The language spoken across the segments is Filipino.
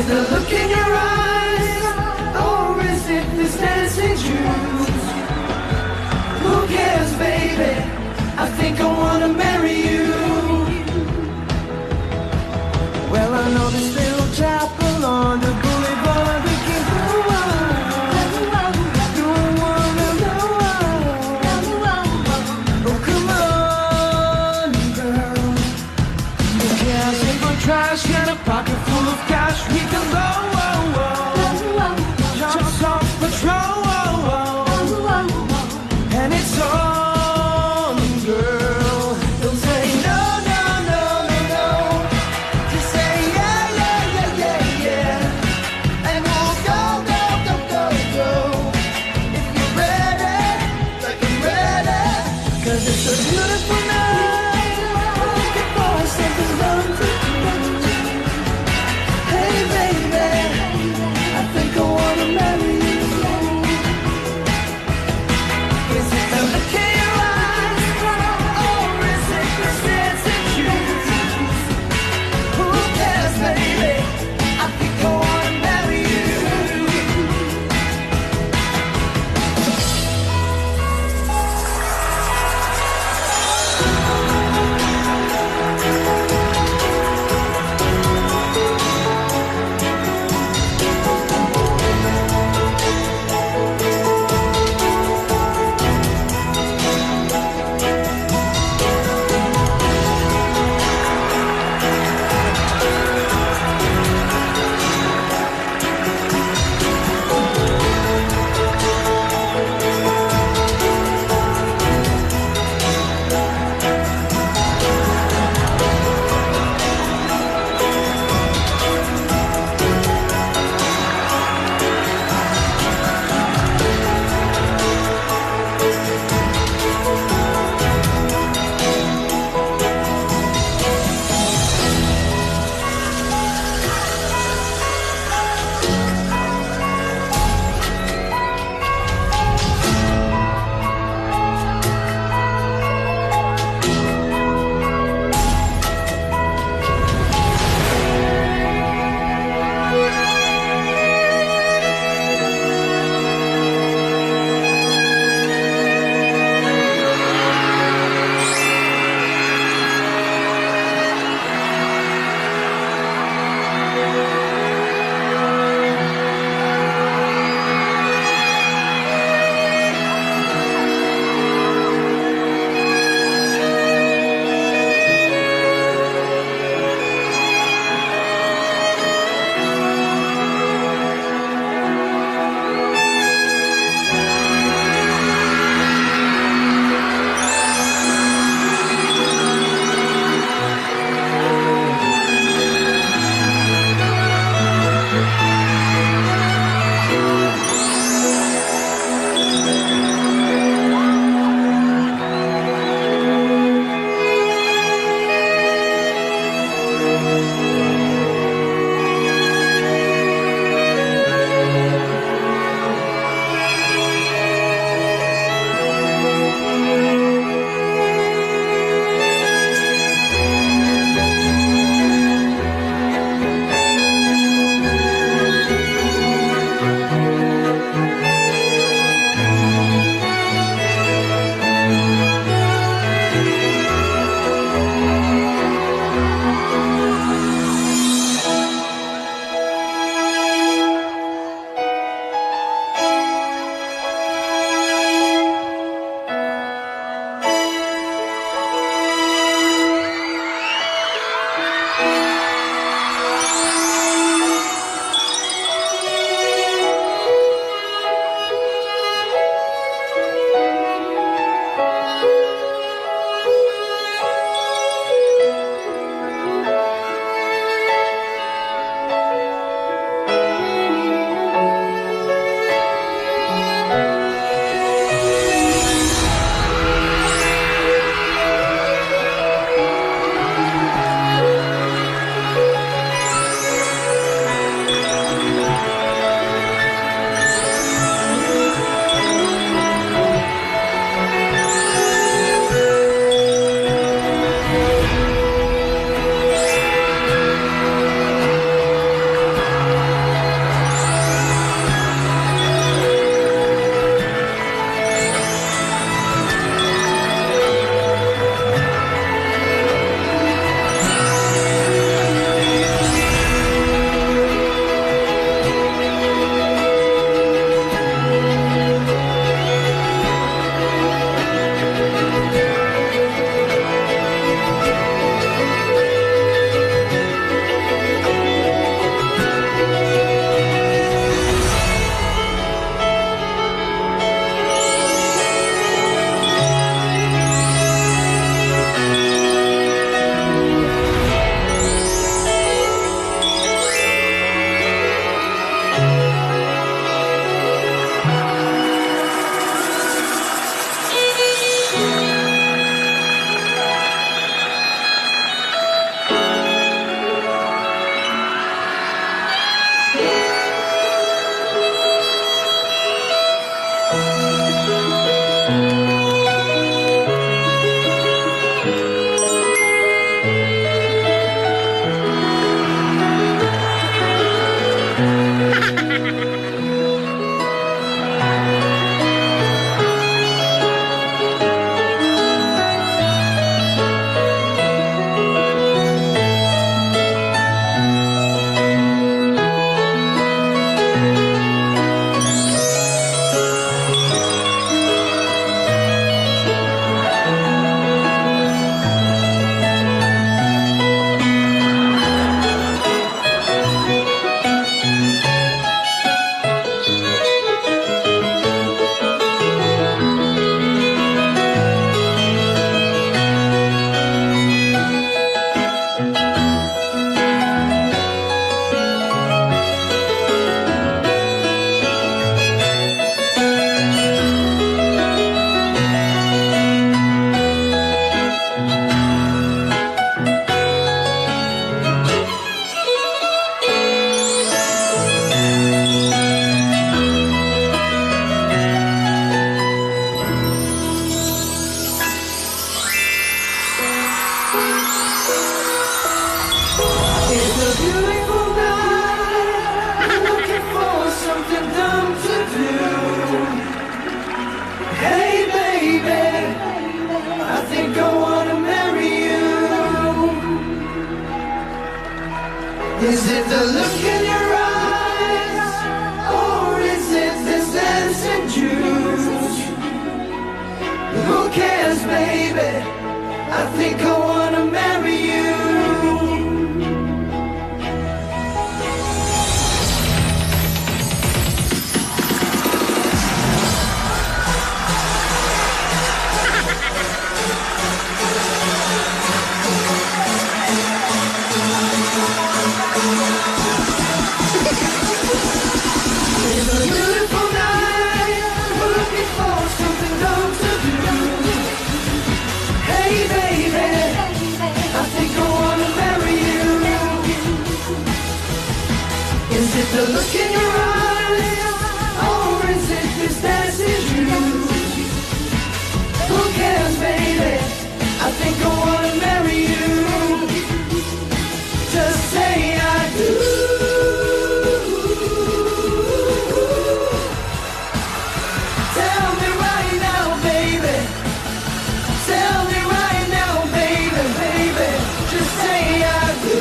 the look in your eyes, or is it this dancing shoes? Who cares, baby? I think I wanna marry you. Well, I know this little chapel on the boulevard. We can go on. Don't wanna go on. Oh, come on, girl. Yeah, save for trash, got a pocket full of cash. We can go, just off patrol, and it's on, girl. Hey baby, I think I wanna marry you. Is it the look in your eyes, or is it this dancing juice? Who cares, baby? I think I wanna marry you. It's a beautiful night. We're looking for something dumb to do. Hey baby, I think I wanna marry you. Is it the look in your eyes, or is it this dancing juice? Who cares, baby? I think I wanna marry you. Just say I do. Tell me right now, baby. Tell me right now, baby, baby. Just say I do.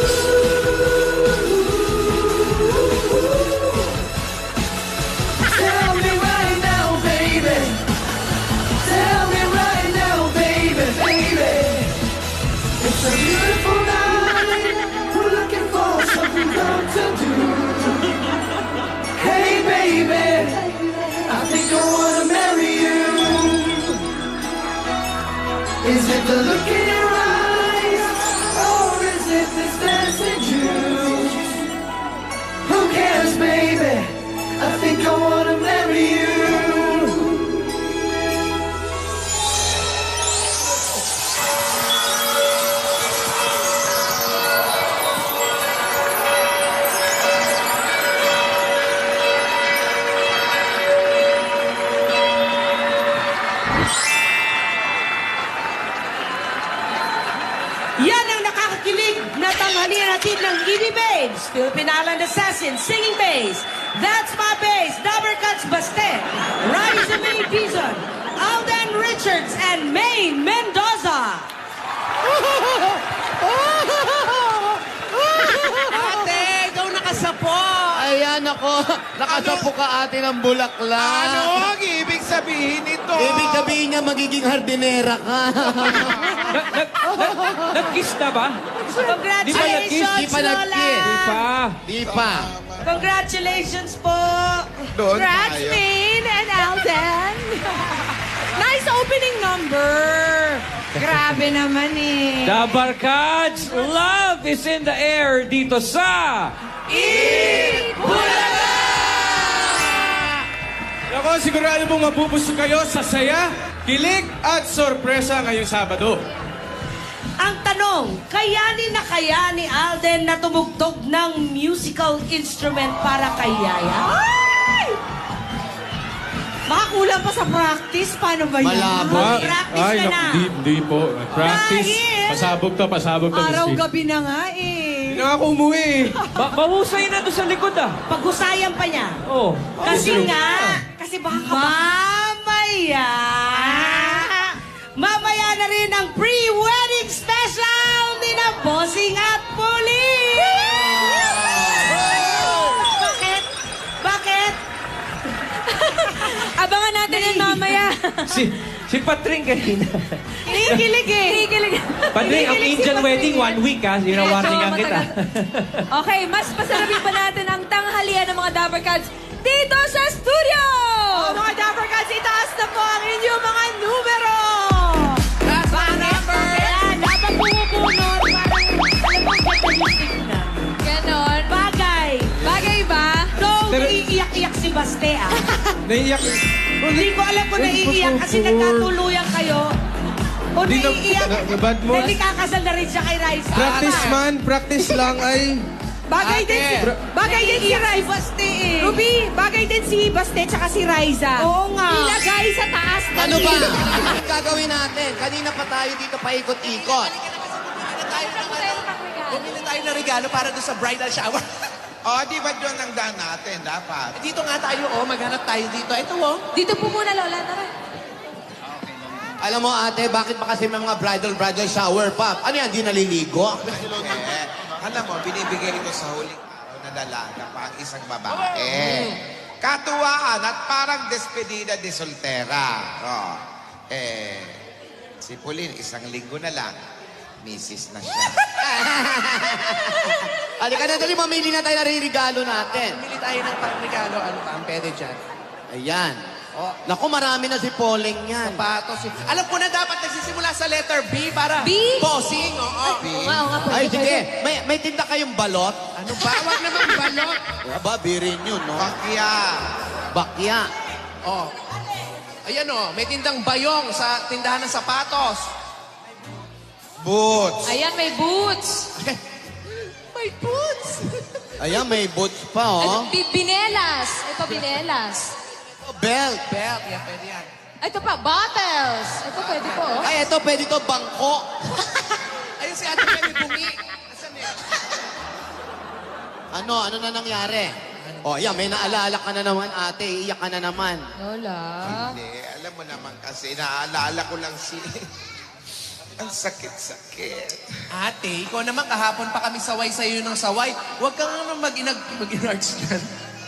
Tell me right now, baby. Tell me right now, baby, baby. It's a beautiful night. We're looking for something dumb to do. Hey, baby, I think I wanna marry you. Is it the look in your eyes, or is it this dancing juice? Who cares, baby? I think I wanna marry you. Yan ang nakakakilig na tanghalian natin ng EB Babes, Philippine Island Assassin, Singing Bass, That's My Bass, Dabbercuts Baste, Rise May Dizon, Alden Richards, and May Mendoza. Ate, ikaw nakasapo! Ayan ako, nakasapo ka ate ng bulaklak. Ano ang ibig sabihin nito? Ibig sabihin niya magiging hardinera ka. Nag-kiss na ba? Congratulations, Di pa Lola! nag-kiss. Di pa. Congratulations po! Doon Congrats, tayo. Maine and Alden! Nice opening number! Grabe naman eh. Dabbercuts, love is in the air dito sa... Ako, sigurado pong mabubusog kayo sa saya, kilig at sorpresa ngayong Sabado. Ang tanong, kayanin na kaya ni Alden na tumugtog ng musical instrument para kay Yaya? Ay! Baka kulang pa sa practice. Paano ba yan? Malabo. Practice ka na. Hindi po. Practice. Dahil- Pasabog to, Miss P. Gabi na nga eh. Hindi na ako umuwi. Mahusay na doon sa likod ah. Pag-usayan pa niya. Oh. Kasi nga, kasi baka mamaya, mamaya na rin ang pre-wedding special ni na Bossing at Puli! Bakit? Bakit? Abangan natin yun mamaya. Si Patring kanina. Kinikilig eh. Patring, ang Indian wedding, 1 week ha. Sinawarningan Medyo kita. Okay, mas pasarapin pa natin ang tanghalian ng mga Dabbercuts dito sa studio! Mga Dabbercuts, itaas na po ang inyong mga numero! That's my number! Kailan, dapat pumubunot, parang alam mo, fatalistic na. Ganon. Bagay. Bagay ba? So, iiyak-iyak si Baste ah. Naiiyak. Hindi ko alam kung naiiyak kasi nagkatuluyan kayo. O Di na- naiiyak. bad mo. Dahil kakasal na rin siya kay Raisa. Practice man, practice lang ay... Bagay din si... Bagay din si Raisa. Baste eh. Ruby, bagay din si Baste tsaka si Raisa. Oo nga. Ilagay sa taas. Ano ba? Ang gagawin natin? Kanina pa tayo dito paikot-ikot. Bumili tayo ng regalo para doon sa bridal shower. Di ba doon ang daan natin, dapat? Dito nga tayo, maghanap tayo dito. Ito, Dito po muna, Lola. Tara. Alam mo ate, bakit ba kasi may mga bridal shower pa? Ano yan, di naliligo? Alam mo, binibigay ito sa huling araw na dalaga pa ang isang babae. Katuwaan at parang despedida de soltera. Oh. Si Pauline, 1 linggo na lang, misis na siya. Halika na, dali, mamili na tayo na regalo natin. Pili tayo ng pang-regalo. Ano pa ang pwede dyan? Ayan. Oh. Naku, marami na si Pauling yan. Sapatos. Alam ko na dapat nagsisimula sa letter B para B? bossing. Oo. Oo nga, oo nga. Ay, pwede, sige. pwede. May tinda kayong balot? Ano ba? Huwag naman balot. Aba, birin yun, no? Bakya. Bakya. Oh. Ayan may tindang bayong sa tindahan ng sapatos. Boots. Ayan, may boots. May boots. Ayan, may boots pa, oh. Binelas. Ito, binelas. Belt. Belt. Yan, pwede yan. Ito pa, bottles. Ito, pwede po. Oh. Ay, ito, pwede to, bangko. Ayun si Ate Mary Bungi. Asan yan? Ano na nangyari? Oh, ayan, may naalala ka na naman, ate. Iiyak ka na naman. Lola. Hindi, alam mo naman kasi, naaalala ko lang ang sakit-sakit. Ate, ikaw naman kahapon pa kami saway sa iyo ng saway. Huwag kang naman mag-inarts dyan.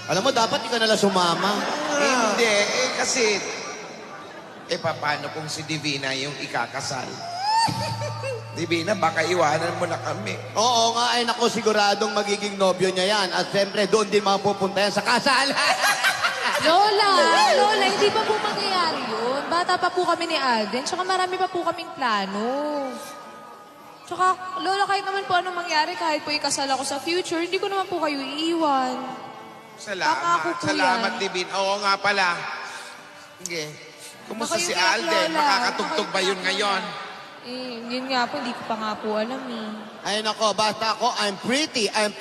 Alam mo, dapat ikaw nalang sumama. Hindi, kasi, paano kung si Divina yung ikakasal? Divina, baka iwanan mo na kami. Oo nga, ay naku, siguradong magiging nobyo niya yan. At siyempre, doon din mapupunta yan sa kasal. Lola, hindi pa po mangyayari yun. Bata pa po kami ni Alden, tsaka marami pa po kaming plano. Tsaka, Lola, kahit naman po anong mangyari, kahit po ikasal ako sa future, hindi ko naman po kayo iiwan. Salamat, Pangako po salamat, yan. Divina. Oo nga pala. Sige. Kumusta Baka si yun yan, Alden? Lola. Makakatugtog ba Baka yun yun ngayon? Yun nga po, hindi ko pa nga po alam eh. Ay nako, basta ako, I'm pretty. I'm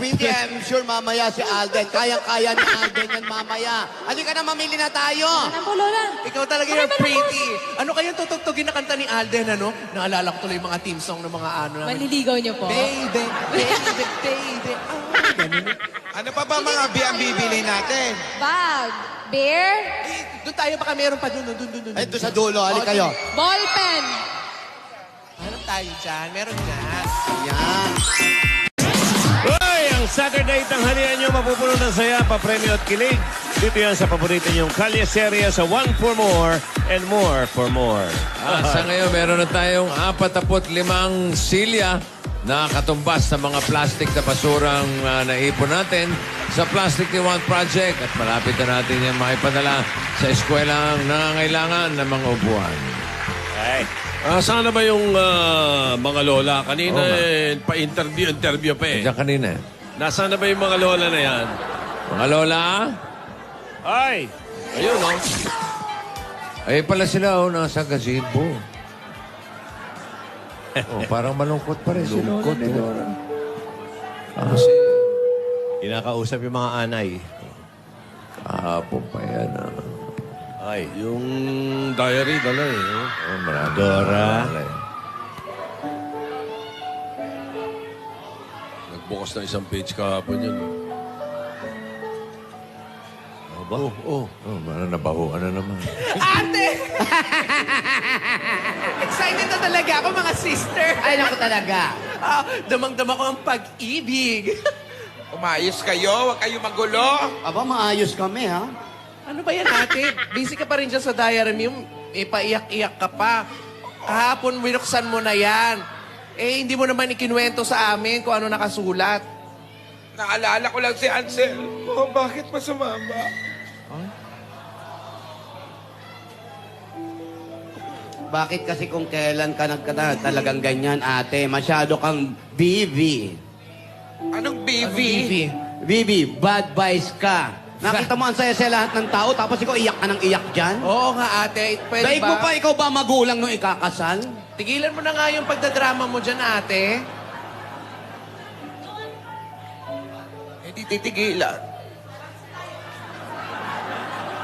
sure mamaya si Alden. Kayang-kaya ni Alden yan mamaya. Halika na, mamili na tayo. Ano po, Lola? Ikaw talaga Okay, yung meron pretty. Ano kayang tutugtugin na kanta ni Alden, ano? Naalala ko tuloy yung mga team song ng mga ano namin. Manliligaw niyo po. Baby, baby, baby. Ganun. Ano pa ba mga ang bibili natin? Bag, bear, Doon tayo baka meron pa doon. Ay, doon sa dulo, halika kayo. ballpen. Hanap tayo dyan. Meron dyan. Ayan. Hoy! Ang Saturday tanghalian nyo mapupuno ng saya, papremyo at kilig. Dito yan sa paborito nyong Kalye Seria sa One for More and More for More. Sa ngayon, meron na tayong 45 silya na katumbas ng mga plastic na basurang naipon natin sa Plastic ni One Project. At malapit na natin yan maipadala sa eskwelang nangangailangan ng mga upuan. Ay. Sana ba yung mga lola? Kanina Oo nga. pa-interview pa eh. Diyan kanina. Nasaan na ba yung mga lola na yan? Mga lola, Ay! Ayun, oh. ay pala sila nasa gazebo. Parang malungkot pa rin si Lola ni Dora. Kinakausap yung mga anay. Kahapon pa yan. Ay, yung diary, dala eh. Oh. Marami. Dora. Marami. Nagbukas na isang page kahapon yun. Ano ba? Oh, nabahuan na naman. Ate! Excited na talaga ako, mga sister. Ay, naku talaga. Damang-dama ko ang pag-ibig. Umayos kayo, huwag kayo magulo. Aba, maayos kami, ha? Ano ba yan, ate? Busy ka pa rin dyan sa diary mo. Paiyak-iyak ka pa. Kahapon, binuksan mo na yan. Hindi mo naman ikinuwento sa amin kung ano nakasulat. Naalala ko lang si Ansel. Oh, bakit pa sumama? Bakit kasi kung kailan ka talagang ganyan, ate? Masyado kang BV. Anong BV? BV, bad vibes ka. Nakita mo ang saya-saya lahat ng tao, tapos ikaw iyak ka ng iyak dyan? Oo nga, ate. Pwede Daig mo ba? pa, ikaw ba magulang nung ikakasal? Tigilan mo na nga yung pagdadrama mo dyan, ate. Hindi titigilan.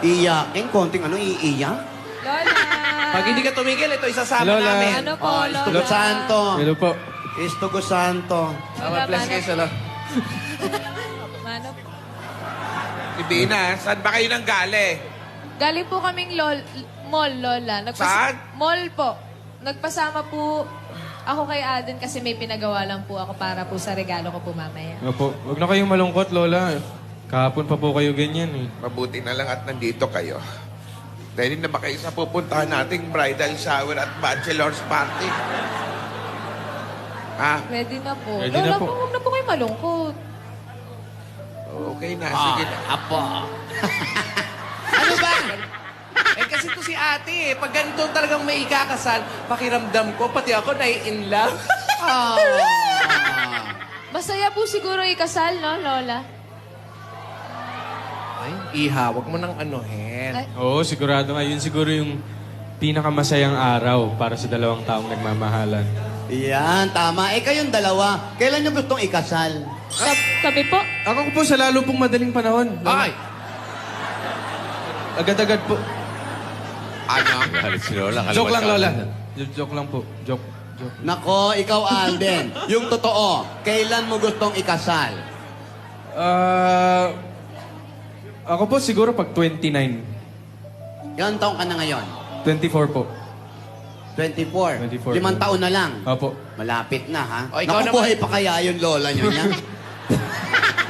Iyakin, konting ano, iiyak? Lola. Pag hindi ka tumigil, ito isasama Lola. namin. Ano po, Lola? Istugo Santo. Hello po. Istugo Santo. Tama, bless kayo sa Lord. Mano po. Divina, saan ba kayo nang galing? Galing po kaming mall, Lola. Saan? Mall po. nagpasama po ako kay Alden kasi may pinagawa lang po ako para po sa regalo ko po mamaya. Opo, huwag na kayong malungkot, Lola. Kahapon pa po kayo ganyan eh. Mabuti na lang at nandito kayo. Dahil na ba kayo sa pupuntahan nating bridal shower at bachelor's party? Ready na po. Ready Lola, na po. huwag na po kayo malungkot. Okay na, sige na. Ano ba? Kasi to si ate eh. Pag ganito talagang may ikakasal, pakiramdam ko, pati ako in love. Masaya po siguro ikasal, no, Lola? Ay, iha, wag mo nang anuhin. Ay. Oo, sigurado nga. Yun siguro yung pinakamasayang araw para sa dalawang taong nagmamahalan. Yan, tama. Kayong dalawa, kailan nyo gustong ikasal? Kami po. Ako po sa lalo pong madaling panahon. Lola. Ay! Agad-agad po. Ano? Galit si Lola. Joke lang, Lola. kaliwat-kanan. Joke lang po. Joke. Nako, ikaw, Alden. Yung totoo, kailan mo gustong ikasal? Ako po siguro pag 29. Ilang taong ka na ngayon? 24 po. 24. 24. 5 taon na lang. Opo. Malapit na, ha? O, ikaw Naku, buhay pa kaya yung lola nyo niya?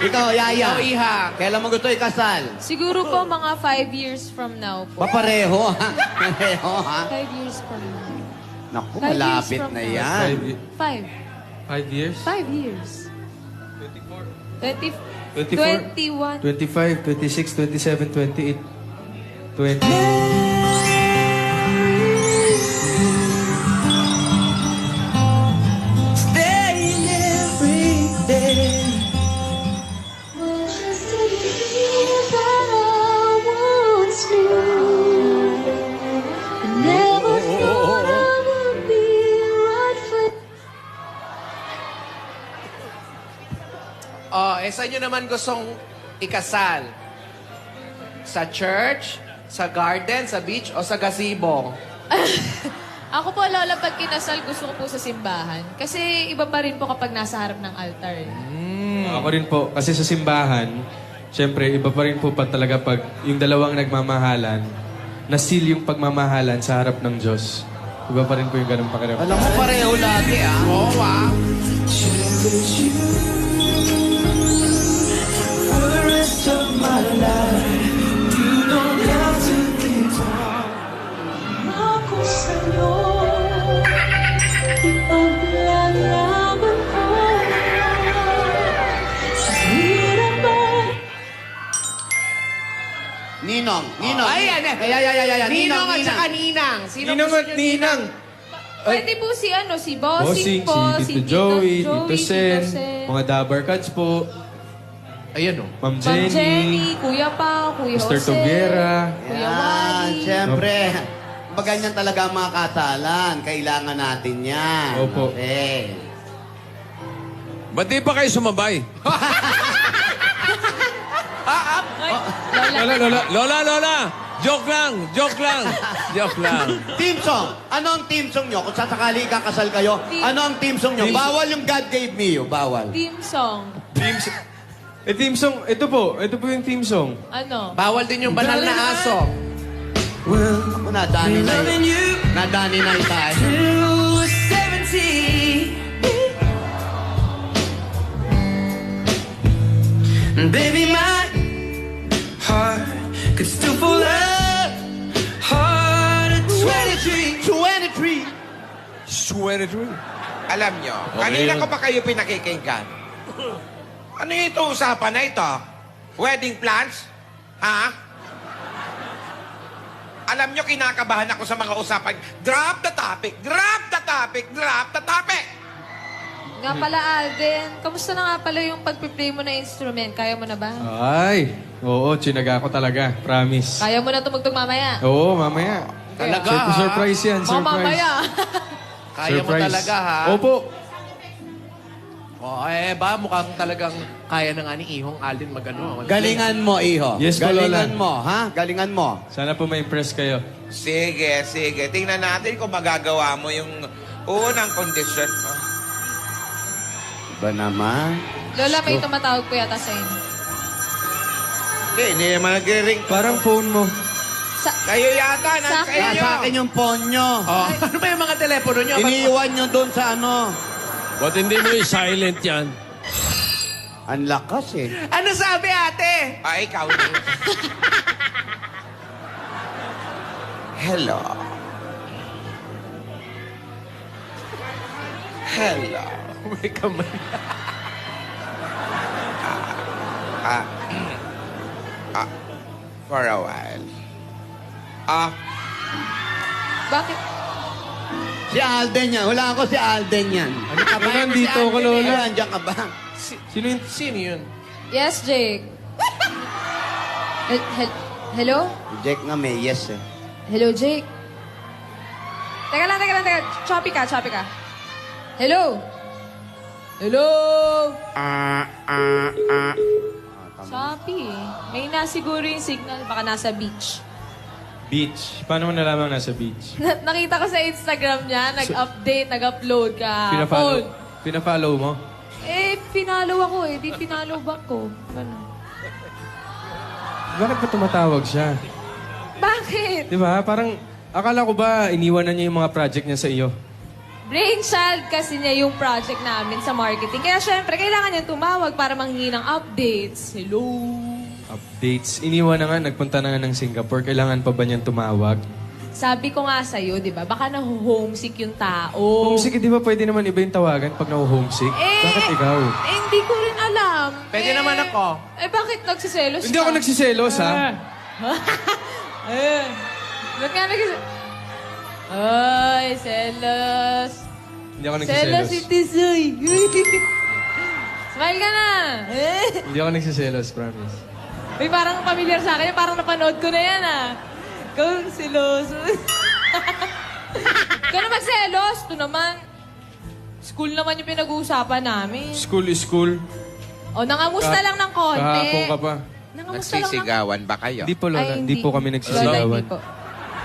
Ikaw, Yaya. Ikaw, iha. Kailan mo gusto ikasal? Siguro po mga 5 years from now po. Papareho, ha? Pareho, ha? 5 years from now. Naku, 5 years malapit from na now. yan. 5. 5 years? 5 years. 24. 21. 25, 26, 27, 28, 20. Staying every day. Saan nyo naman gustong ikasal? Sa church? Sa garden? Sa beach? O sa gazebo? Ako po, Lola, pag kinasal, gusto ko po sa simbahan. Kasi iba pa rin po kapag nasa harap ng altar. Ako rin po. Kasi sa simbahan, syempre, iba pa rin po pa talaga pag yung dalawang nagmamahalan, nasil yung pagmamahalan sa harap ng Diyos. Iba pa rin po yung ganung pakiramdam. Alam mo, pareho lagi, ah. Oo, Cherish you for the rest of my life. You don't have to keep on. Ako sa'yo, ipaglalaban ko. Hirap ba? Ninong. Ay, yan. Ninong at saka Ninang. Sino Ninang gusto at nyo Ninang! Pwede po si Bossing Bossing, po, si Tito Joey, Tito Tito Sen, Sen, mga Dabber Cats po, Ayan o. Ma'am Ma'am Jenny, Jenny, Kuya Pao, Kuya Mr. Jose, Toguera. Kuya Yan, Wally. syempre. Ganyan talaga ang mga kasalan. Kailangan natin yan. Opo. Okay. Ba't di pa kayo sumabay? Lola! Lola! Joke lang! Joke lang! Joke lang. Team song. Ano ang team song nyo? Kung sasakali kakasal kayo, ano ang team song nyo? Bawal yung God gave me you. Bawal. Theme song. Theme song, ito po yung theme song. Ano? Bawal din yung banal na aso. Ako, nadani na Loving you Nadani na tayo. till we're 70. Baby, my heart could still fall out hard at 23. 23. 23. Alam nyo, Okay kanina yun. ko pa kayo pinakikinggan. Ano yung ito usapan na ito? Wedding plans? Ha? Alam nyo, kinakabahan ako sa mga usapan. Drop the topic! Drop the topic! Drop the topic! Nga pala, Alden, kamusta na nga pala yung pagpiplay mo na instrument? Kaya mo na ba? Ay, oo, chinaga ko talaga, promise. Kaya mo na tumugtog mamaya? Oo, mamaya. Talaga, ha? Surprise yan, O, surprise. mamaya. Kaya mo talaga, ha? Opo. Ba, mukhang talagang kaya na nga ni Ihong Alden mag-ano. Galingan mo, iho. Yes po, Galingan Lola. mo, ha? Galingan mo. Sana po ma-impress kayo. Sige, sige. Tingnan natin kung magagawa mo yung unang kondisyon mo. Ba naman? Lola, may tumatawag po yata sa inyo. Hindi naman nag-ring. Parang phone mo. Kayo yata, Sa nasa akin. inyo. Nasa akin yung phone nyo. Oh, ano ba yung mga telepono nyo? Iniiwan nyo doon sa ano. Ba't hindi mo i-silent yan? Ang lakas eh. Ano sabi ate? Ikaw din. Hello. Hello. May kamay. For a while. Bakit? Si Alden yan. Wala ako si Alden yan. Ano ka ba? Lola, nandito ako, Lola. Lola, andyan ka ba? Sino yun? Sino yun? Yes, Jake. Hello? Jack nga may yes eh. Hello, Jake. Teka lang. Choppy ka. Hello? Hello? Choppy. May siguro yung signal. Baka nasa beach. Beach. Paano mo nalaman nasa beach? Nakita ko sa Instagram niya, nag-update, nag-upload ka. Pina-follow mo? Pinalo ako eh. Di pinalo back ko. Ano? Bakit pa tumatawag siya? Bakit? Di ba? Parang, akala ko ba iniwan na niya yung mga project niya sa iyo? Brainchild kasi niya yung project namin sa marketing. Kaya syempre, kailangan niya tumawag para manghingi ng updates. Hello? Updates. Iniwan na nga, nagpunta na nga ng Singapore. Kailangan pa ba niyang tumawag? Sabi ko nga sa'yo, di ba? Baka na-homesick yung tao. Homesick, di ba pwede naman iba yung tawagan pag na-homesick? Bakit ikaw? Hindi ko rin alam. Pwede naman ako. Bakit nagsiselos Hindi ako nagsiselos, ha? Ba't nga nagsiselos? Ay, selos. Hindi ako Selos nagsiselos. si Tisoy. Smile ka na. Hindi ako nagsiselos, promise. Uy, parang familiar sa akin. Parang napanood ko na yan, ah. Ikaw, seloso. Ikaw na magselos. Ito naman, school naman yung pinag-uusapan namin. School is school. O, nangamusta lang ng konti. Kahapon ka pa. Nangamusta lang ng... Nagsisigawan ba kayo? Hindi po, Lola. Ay, Hindi po kami Lola, nagsisigawan. hindi po.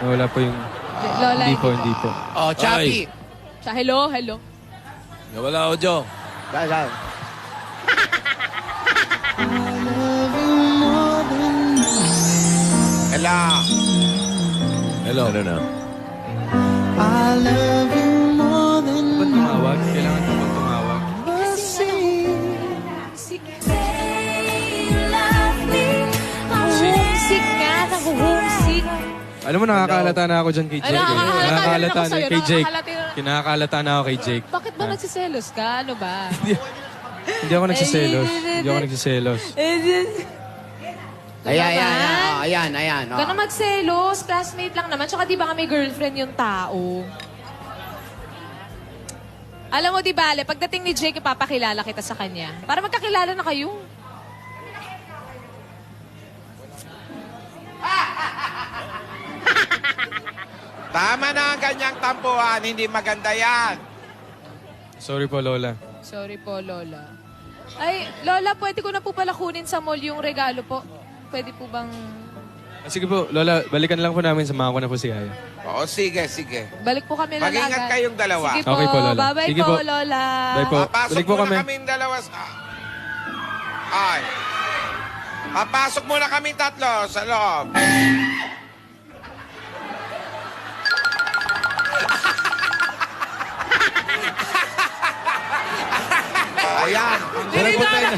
Wala po yung... Lola, Hindi po. Oh, Chappy. Sa hello. Nawala audio. Dahil. Hello. Hello. Ano na? Ba't tumawag? Kailangan ko bang tumawag? Homesick nga. Homesick. Alam mo, nakakahalata na ako dyan kay Jake. nakakahalata rin ako sa'yo. kay Jake. Nakakahalata- Kinakalata na ako kay Jake. Bakit ba nagsiselos ka? Ano ba? Hindi ako nagsiselos. Hindi ako nagsiselos. Ayan. Huwag ka na magselos. Classmate lang naman. Tsaka di ba nga may girlfriend yung tao? Alam mo, di bale, pagdating ni Jake, ipapakilala kita sa kanya. Para magkakilala na kayo. Tama na ang ganyang tampuhan. Hindi maganda yan. Sorry po, Lola. Sorry po, Lola. Ay, Lola, pwede ko na po pala kunin sa mall yung regalo po. Pwede po bang... Sige po, Lola, balikan lang po namin. Samahan ko na po si Aya. Oo, sige. Balik po kami, Lola. Mag-ingat agad. kayong dalawa. Sige po, Okay po, Lola. bye-bye Sige po, po. Lola. Bye po. Papasok Balik po muna kami. kaming dalawa sa... Ay. Papasok muna kaming tatlo sa loob. Ayan. Tinidora!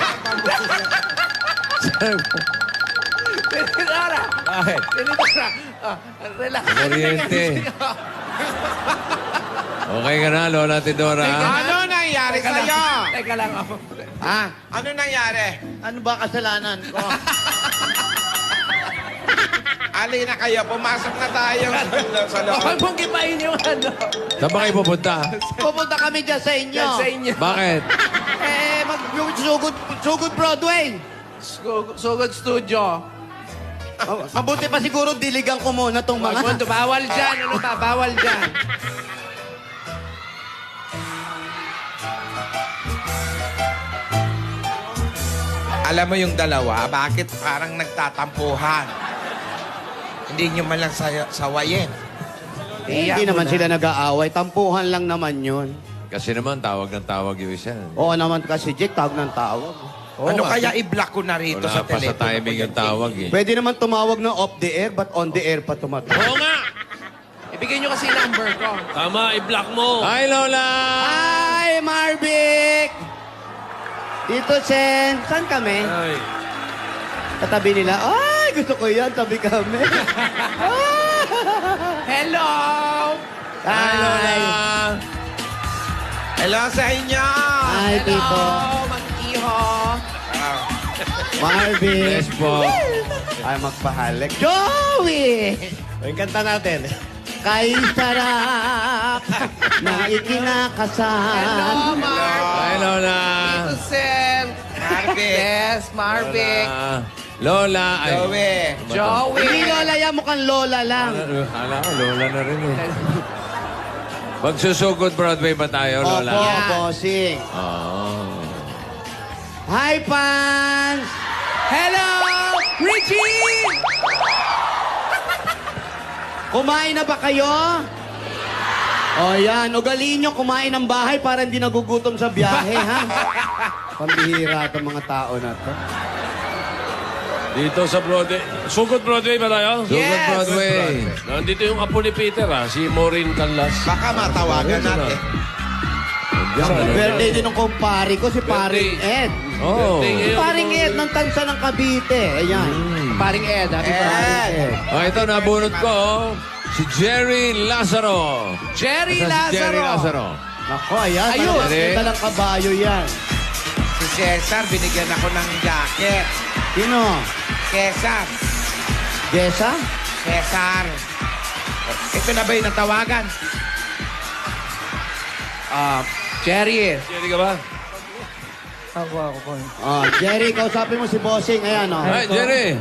Bakit? Tinidora! Ah, relax. Kuryente. Okay ka na, Lola Tidora. Ano nangyari sa'yo? Teka lang ako. Ha? Ano nangyari? Ano ba kasalanan ko? Alina kayo, pumasok na tayo sa loob. Huwag mong kipain yung ano. Saan ba kayo pupunta? Pupunta kami dyan sa inyo. Yan sa inyo. Bakit? Yung Sugod Broadway. Sugod Studio. Mabuti pa siguro diligan ko muna tong Wag mo, mga... bawal dyan. Ano ba? Bawal dyan. Alam mo yung dalawa, bakit parang nagtatampuhan? Hindi nyo man lang sawayin. Hindi naman sila nag-aaway. Tampuhan lang naman yun. Kasi naman, tawag ng tawag yung isa. Oo naman kasi, Jake, tawag ng tawag. Ano kaya i-block ko na rito Wala sa pa sa telepono? timing yung tawag eh. Pwede naman tumawag ng off the air, but on the air pa tumatawag? Oo nga! Ibigay nyo kasi yung number ko. Tama, i-block mo. Hi, Lola! Hi, Marvic! Tito Sen, saan kami? Ay. Katabi nila. Ay, gusto ko yan, tabi kami. Hello! Hi, Lola! Hello sa inyo! Hi, Tito. Mag-iho! Marvic. Yes po. Ay, magpahalik. Joey! Ang kanta natin. Kay sarap na ikinakasal. Hello, Marv! Hi, Lola! Tito Sen! Marvic! Yes, Marvic! Lola! Ay, Joey! Joey! Hindi Lola yan, mukhang Lola lang. Hala ko, Lola na rin eh. Magsusugod Broadway ba tayo, Lola? Opo, bossing. Oh. Hi, fans! Hello! Regine! Kumain na ba kayo? O yan, ugaliin nyo kumain ng bahay para hindi nagugutom sa biyahe, ha? Pambihira itong mga tao na to. Dito sa Broadway. Sugod Broadway ba tayo? Sugod Yes! Broadway. Nandito yung apo ni Peter, si Maureen Canlas. Baka matawagan natin. Birthday din ng kumpare ko, si Paring Ed. Oh. Si Paring Ed ng Tansa ng Cavite. Ayan. Paring Ed, happy Ed. birthday. Ed. Oh, ito, nabunot ko. Si Jerry Lazaro. Jerry Asa si Jerry Lazaro! Lazaro. Nako, ayan. Ayun. Ganda ng kabayo yan. Si Cesar, binigyan ako ng jacket. Sino? Cesar. Jessa? Cesar. Ito na ba yung natawagan? Jerry. Jerry ka ba? Ako po. Oh, Jerry, kausapin mo si Bossing. Ayan, oh. Hi, Jerry.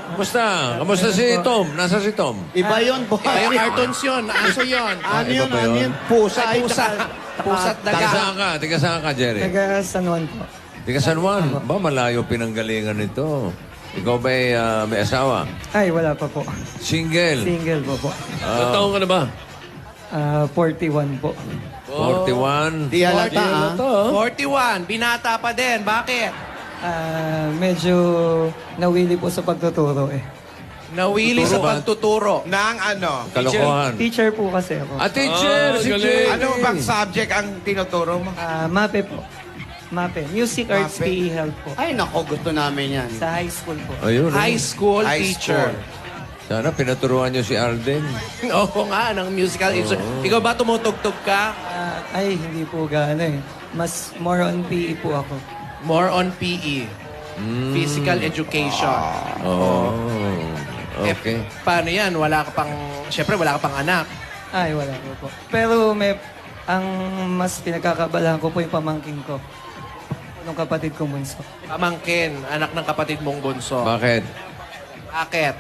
Kamusta? Kamusta si Tom? Nasa si Tom? Iba yun, boy. Iba yung cartoons yun. Aso yun. Ano iba yun, pa ano yun? yun? Pusa. Ay, pusa. tsaka- Pusa't Tiga daga. saan ka? Tiga saan ka, Jerry? Taga San Juan po. Tiga San Juan. Ba, malayo pinanggalingan nito. Ikaw ba may asawa? Ay, wala pa po. Single? Single po po. Ilang taon ka na ba? 41 po. 41? Di halata, ah. 41. Binata pa din. Bakit? Medyo nawili po sa pagtuturo eh. Nawili sa Tuturo ba? pagtuturo. Nang ano? Kalokohan. Teacher po kasi ako. Teacher! Si galing. Jerry! Ano bang subject ang tinuturo mo? MAPE po. MAPE. Music Arts MAPE. PE Health po. Ay, nako, gusto namin yan. Sa high school po. Ayun. High school High teacher. Sana pinaturuan niyo si Alden. Oo nga, ng musical instrument. Ikaw ba tumutugtog ka? Ay, hindi po gaano eh. Mas more on PE po ako. More on PE. Physical education. Oh. Okay. Paano yan? Wala ka pang... Siyempre, wala ka pang anak. Ay, wala po po. Pero ang mas pinagkakabalahan ko po yung pamangking ko. Nung kapatid kong bunso. Pamangkin, anak ng kapatid mong bunso. Bakit? Bakit?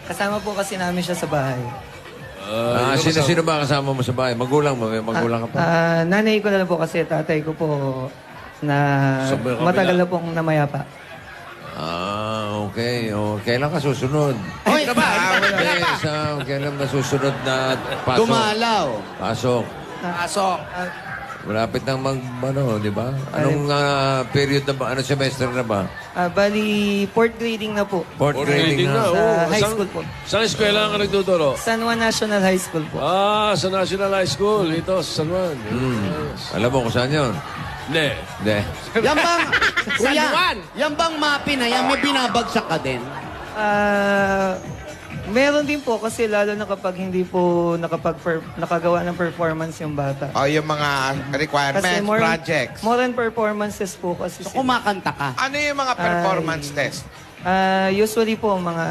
Kasama po kasi namin siya sa bahay. Sino ba kasama mo sa bahay? Magulang mo? May magulang ka pa? Nanay ko na lang po kasi tatay ko po na Sabay kabila. matagal na pong namayapa. Okay. Oh, kailan ka susunod? Ay, ka ba? Kailan ka susunod na pasok? Dumalaw. Pasok. Pasok. Malapit nang di ba? Anong period na ba? Anong semester na ba? Bali, fourth grading na po. Fourth grading na. Sa oo. high Saan- school po. Saan eskwela ka nagtuturo? San Juan National High School po. Sa National High School. Ito, sa San Juan. Alam mo kung saan yun? Hindi. Hindi. Yan bang... San Kuya, Juan. yan bang mapi na yan? May binabagsak ka din? Meron din po kasi lalo na kapag hindi po nakagawa ng performance yung bata. O yung mga requirements, projects. more on performances po kasi. So, kumakanta ka. Ano yung mga performance test? Usually po mga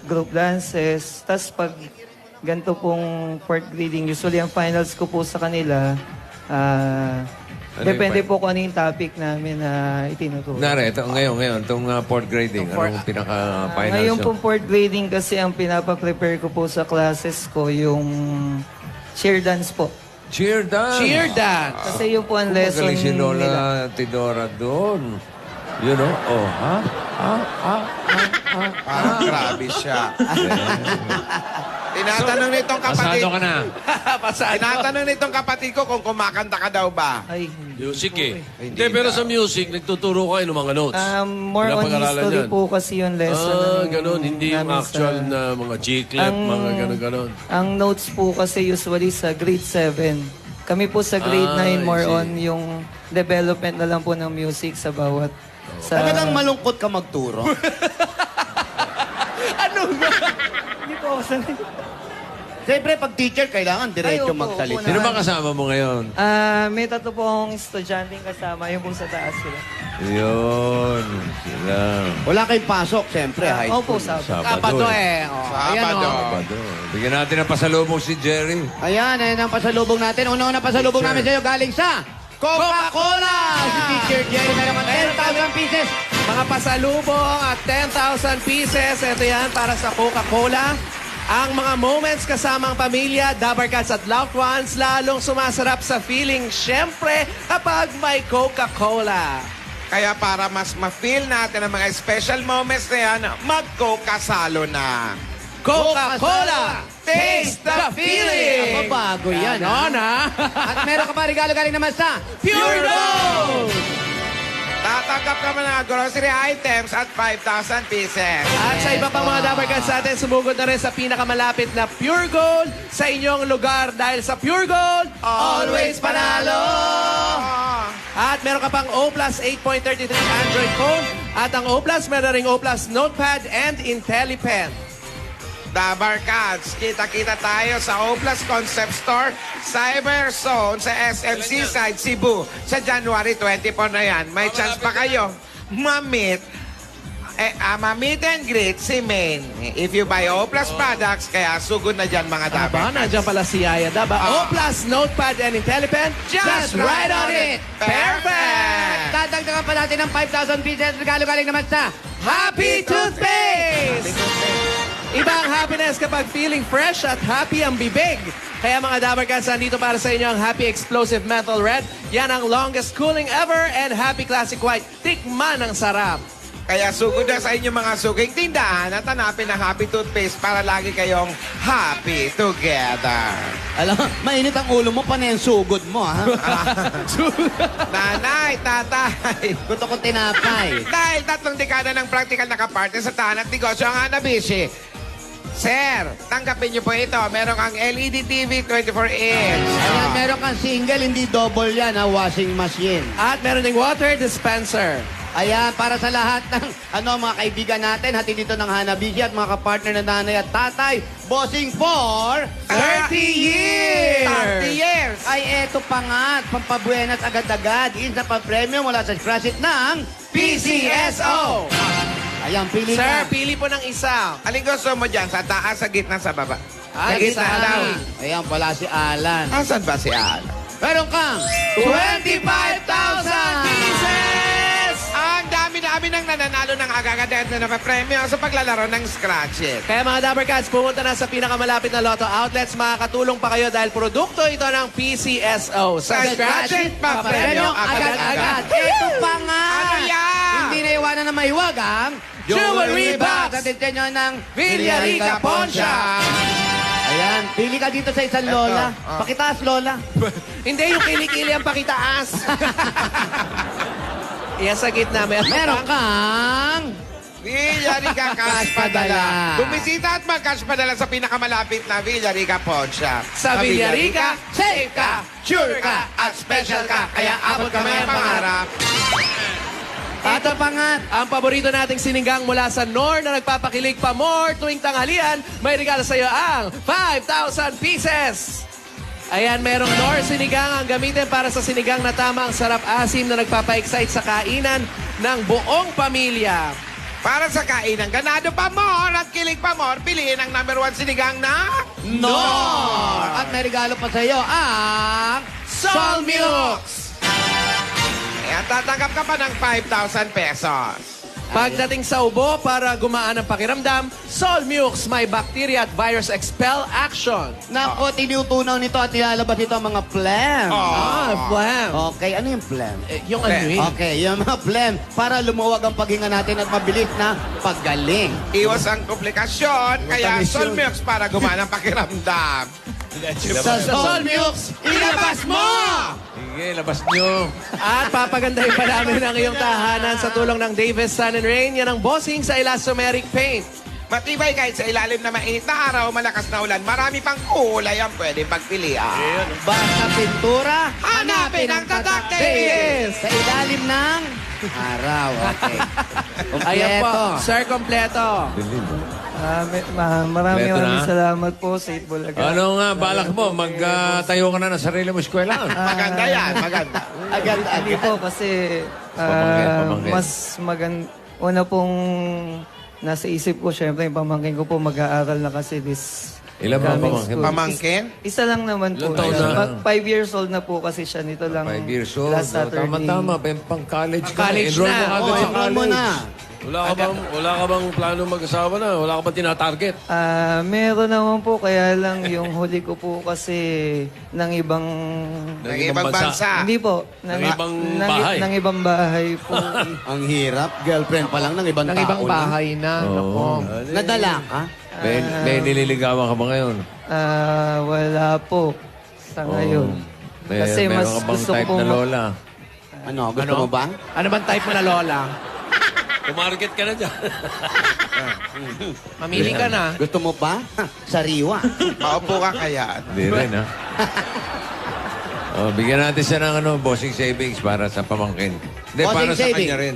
group dances. Tapos pag ganito pong fourth grading, usually ang finals ko po sa kanila, depende po kung ano yung topic namin na itinuturo. Nare, ito ngayon, itong fourth grading. Anong pinaka-finals Ngayon nyo? pong fourth grading kasi ang pinapa-prepare ko po sa classes ko yung cheer dance po. Cheer dance! Cheer dance. Kasi yun po ang lesson Magaling si nila. Lola Tidora doon. You know? Oh, ha? Grabe siya. Tinatanong nitong kapatid. Pasado ka na. Pasado. Tinatanong nitong kapatid ko kung kumakanta ka daw ba. Ay, Music eh. Hindi Hindi, pero daw. sa music, nagtuturo kayo ng mga notes. more on Pinapag-aralan history yan. po kasi yung lesson. Ganun. Hindi yung namin actual sa- na mga G-clip, mga ganun. Ang notes po kasi usually sa grade 7. Kami po sa grade Ah, 9 more I see. on yung development na lang po ng music sa bawat... Sa, Talagang malungkot ka magturo. Hindi po ako sanay. Siyempre, pag teacher, kailangan diretso Ay, opo, magsalita. opo Sino ba kasama mo ngayon? May tatlo po akong estudyanteng kasama. Yung po sa taas sila. Yun. Sila. Wala kayong pasok, siyempre, high Opo, school. sa Kapado eh. eh. Oh, ayan, Sabado. oh. Sabado. Bigyan natin ng pasalubong si Jerry. Ayan ang pasalubong natin. Una-una pasalubong namin sa iyo galing sa Coca-Cola! Si Teacher Jerry, meron ka 10,000 pieces. Mga pasalubong at 10,000 pieces. Ito yan para sa Coca-Cola. Ang mga moments kasama ang pamilya, Dabber Cats at loved ones, lalong sumasarap sa feeling, syempre, kapag may Coca-Cola. Kaya para mas ma-feel natin ang mga special moments na yan, magkokasalo na. Coca-Cola! Taste the feeling! Ako, bago yan. Ganon, ha? At meron ka pa regalo galing naman sa Pure Gold! Tatanggap ka mga grocery items at 5,000 pieces. At sa iba pang mga Dabber Cats natin, sumugod na rin sa pinakamalapit na Pure Gold sa inyong lugar. Dahil sa Pure Gold, always panalo! At meron ka pang O Plus 8.33 Android phone. At ang O Plus, meron ring O Plus Notepad and IntelliPen. Dabber Cats, kita-kita tayo sa Oplas Concept Store, Cyber Zone sa SMC Side Cebu sa January 24 na yan. May chance pa kayo ma-meet and greet si Maine. If you buy Oplas products, kaya sugod na dyan mga Dabber Aba, Cats. nandiyan pala si Yaya Daba. O Plus Notepad and IntelliPen. Just right on it! Perfect! Dadagdagan pa natin ng 5,000 pieces. Regalo galing naman sa Happy Toothpaste! Iba ang happiness kapag feeling fresh at happy ang bibig. Kaya mga Dabber Cats, nandito para sa inyo ang Happy Explosive Menthol Red. Yan ang longest cooling ever and Happy Classic White. Tikman ang sarap. Kaya sugod na sa inyo mga suging tindahan at hanapin ang Happy Toothpaste para lagi kayong happy together. Alam, mainit ang ulo mo, panay ang sugod mo, ha? Nanay, tatay. Gusto ko tinapay. Dahil 3 dekada ng practical na kaparte sa tahan at negosyo ang Hanabishi. Sir, tanggapin niyo po ito. Meron kang LED TV 24-inch. Ayan, meron kang single, hindi double yan, ha? Washing machine. At meron ding water dispenser. Ayan, para sa lahat ng mga kaibigan natin, hati dito ng Hanabishi at mga kapartner na nanay at tatay, bossing for 30 years! 30 years! Ay, eto pa nga, pampabuenas agad-agad. Isa pa premyo mula sa scratch it ng PCSO! Ayan, pili Sir, ka. pili po ng isa. Alin gusto mo dyan? Sa taas, sa gitna, sa baba? Ah, sa gitna gitna. daw. Ayan, wala si Alan. Asan ba si Al? Meron kang 25,000 pieces! Ang dami-dami ng nananalo ng agagadet na napapremyo sa paglalaro ng Scratch It. Kaya mga Dabber Cats, pumunta na sa pinakamalapit na Lotto outlets. Makakatulong pa kayo dahil produkto ito ng PCSO. Sa Scratch It, papremyo agad-agad. Eto pa nga. Ano yan? Hindi na iwanan na maiwag ang Jewelry Box Sa disenyo ng Villarica Poncha. Ayan, pili ka dito sa isang lola. Eto, Pakitaas, lola. Hindi yung kilikili ang pakitaas. Yan sa gitna. Meron kang... Villarica Cash Padala. Bumisita at mag-cash padala sa pinakamalapit na Villarica Poncha. Sa Villarica, safe ka, sure ka, at special ka. Kaya abot ka may pangarap. Ito pa nga. Ang paborito nating sininggang mula sa Nor na nagpapakilig pa more tuwing tanghalian, may regalo sa iyo ang 5,000 pieces. Ayan, merong Nor sinigang ang gamitin para sa sinigang na tama ang sarap asim na nagpapa-excite sa kainan ng buong pamilya. Para sa kainan, ganado pa more at kilig pa more, piliin ang number 1 sinigang na Nor! At may regalo pa sa iyo ang... Sol Milks! Kaya tatanggap ka pa ng 5,000 pesos. Pagdating sa ubo, para gumaan ang pakiramdam, Solmux may bacteria at virus expel action. Nako, tinutunaw nito at nilalabas nito ang mga phlegm. Phlegm. Okay, ano yung phlegm? Yung ano yun? Okay, yung mga phlegm para lumuwag ang paghinga natin at mabilis na paggaling. Iwas ang komplikasyon, kaya Solmux para gumana ang pakiramdam. Sa Solmux, ilabas mo! Sige, labas nyo. At papagandahin pa namin ang iyong tahanan sa tulong ng Davis Sun and Rain. Yan ang bossing sa Elastomeric Paint. Matibay kahit sa ilalim na mainit na araw, malakas na ulan, marami pang kulay ang pwede pagpilian. Basta pintura, Hanapin ang tatak Davis! sa ilalim ng araw. Okay. Ayan po, Kompleto. sir, kompleto. Maraming Kompleto na? salamat po sa Itbulaga. Ano nga, balak mo? Magtayo ka na ng sarili mo eskwela. Maganda yan, maganda. Hindi po kasi Pamangkin. mas una pong nasa isip ko, syempre yung pamangkin ko po mag-aaral na kasi this Ilan ba ang coming pamangkin? school. Pamangkin? Isa lang naman po. Ilang taon na? 5 years old na po kasi siya nito lang. 5 years old. Last Saturday. Tama-tama, pang college ka. College Enroll na. mo agad sa Enroll mo college. na. Wala ka bang plano mag-asawa na? Wala ka bang tinatarget? Meron naman po, kaya lang yung huli ko po kasi ng ibang... Ng ibang bansa. Hindi po. Ng ibang bahay. Ng ibang bahay po. Ang hirap. Girlfriend pa lang ng ibang Ng tao ibang bahay na. Nako. na. Nadala ka? May nililigawan ka ba ngayon? Wala po sa ngayon. Kasi meron mas ka bang gusto ko type po na lola? Ano, gusto mo ba? Ano bang type mo na lola? Tumarget ka na dyan. Mamili ka na. Gusto mo ba? Sariwa. Maupo ka kaya. Hindi rin, ha? Bigyan natin siya ng bossing savings para sa pamangkin. Hindi, Bossing para sa savings. kanya rin.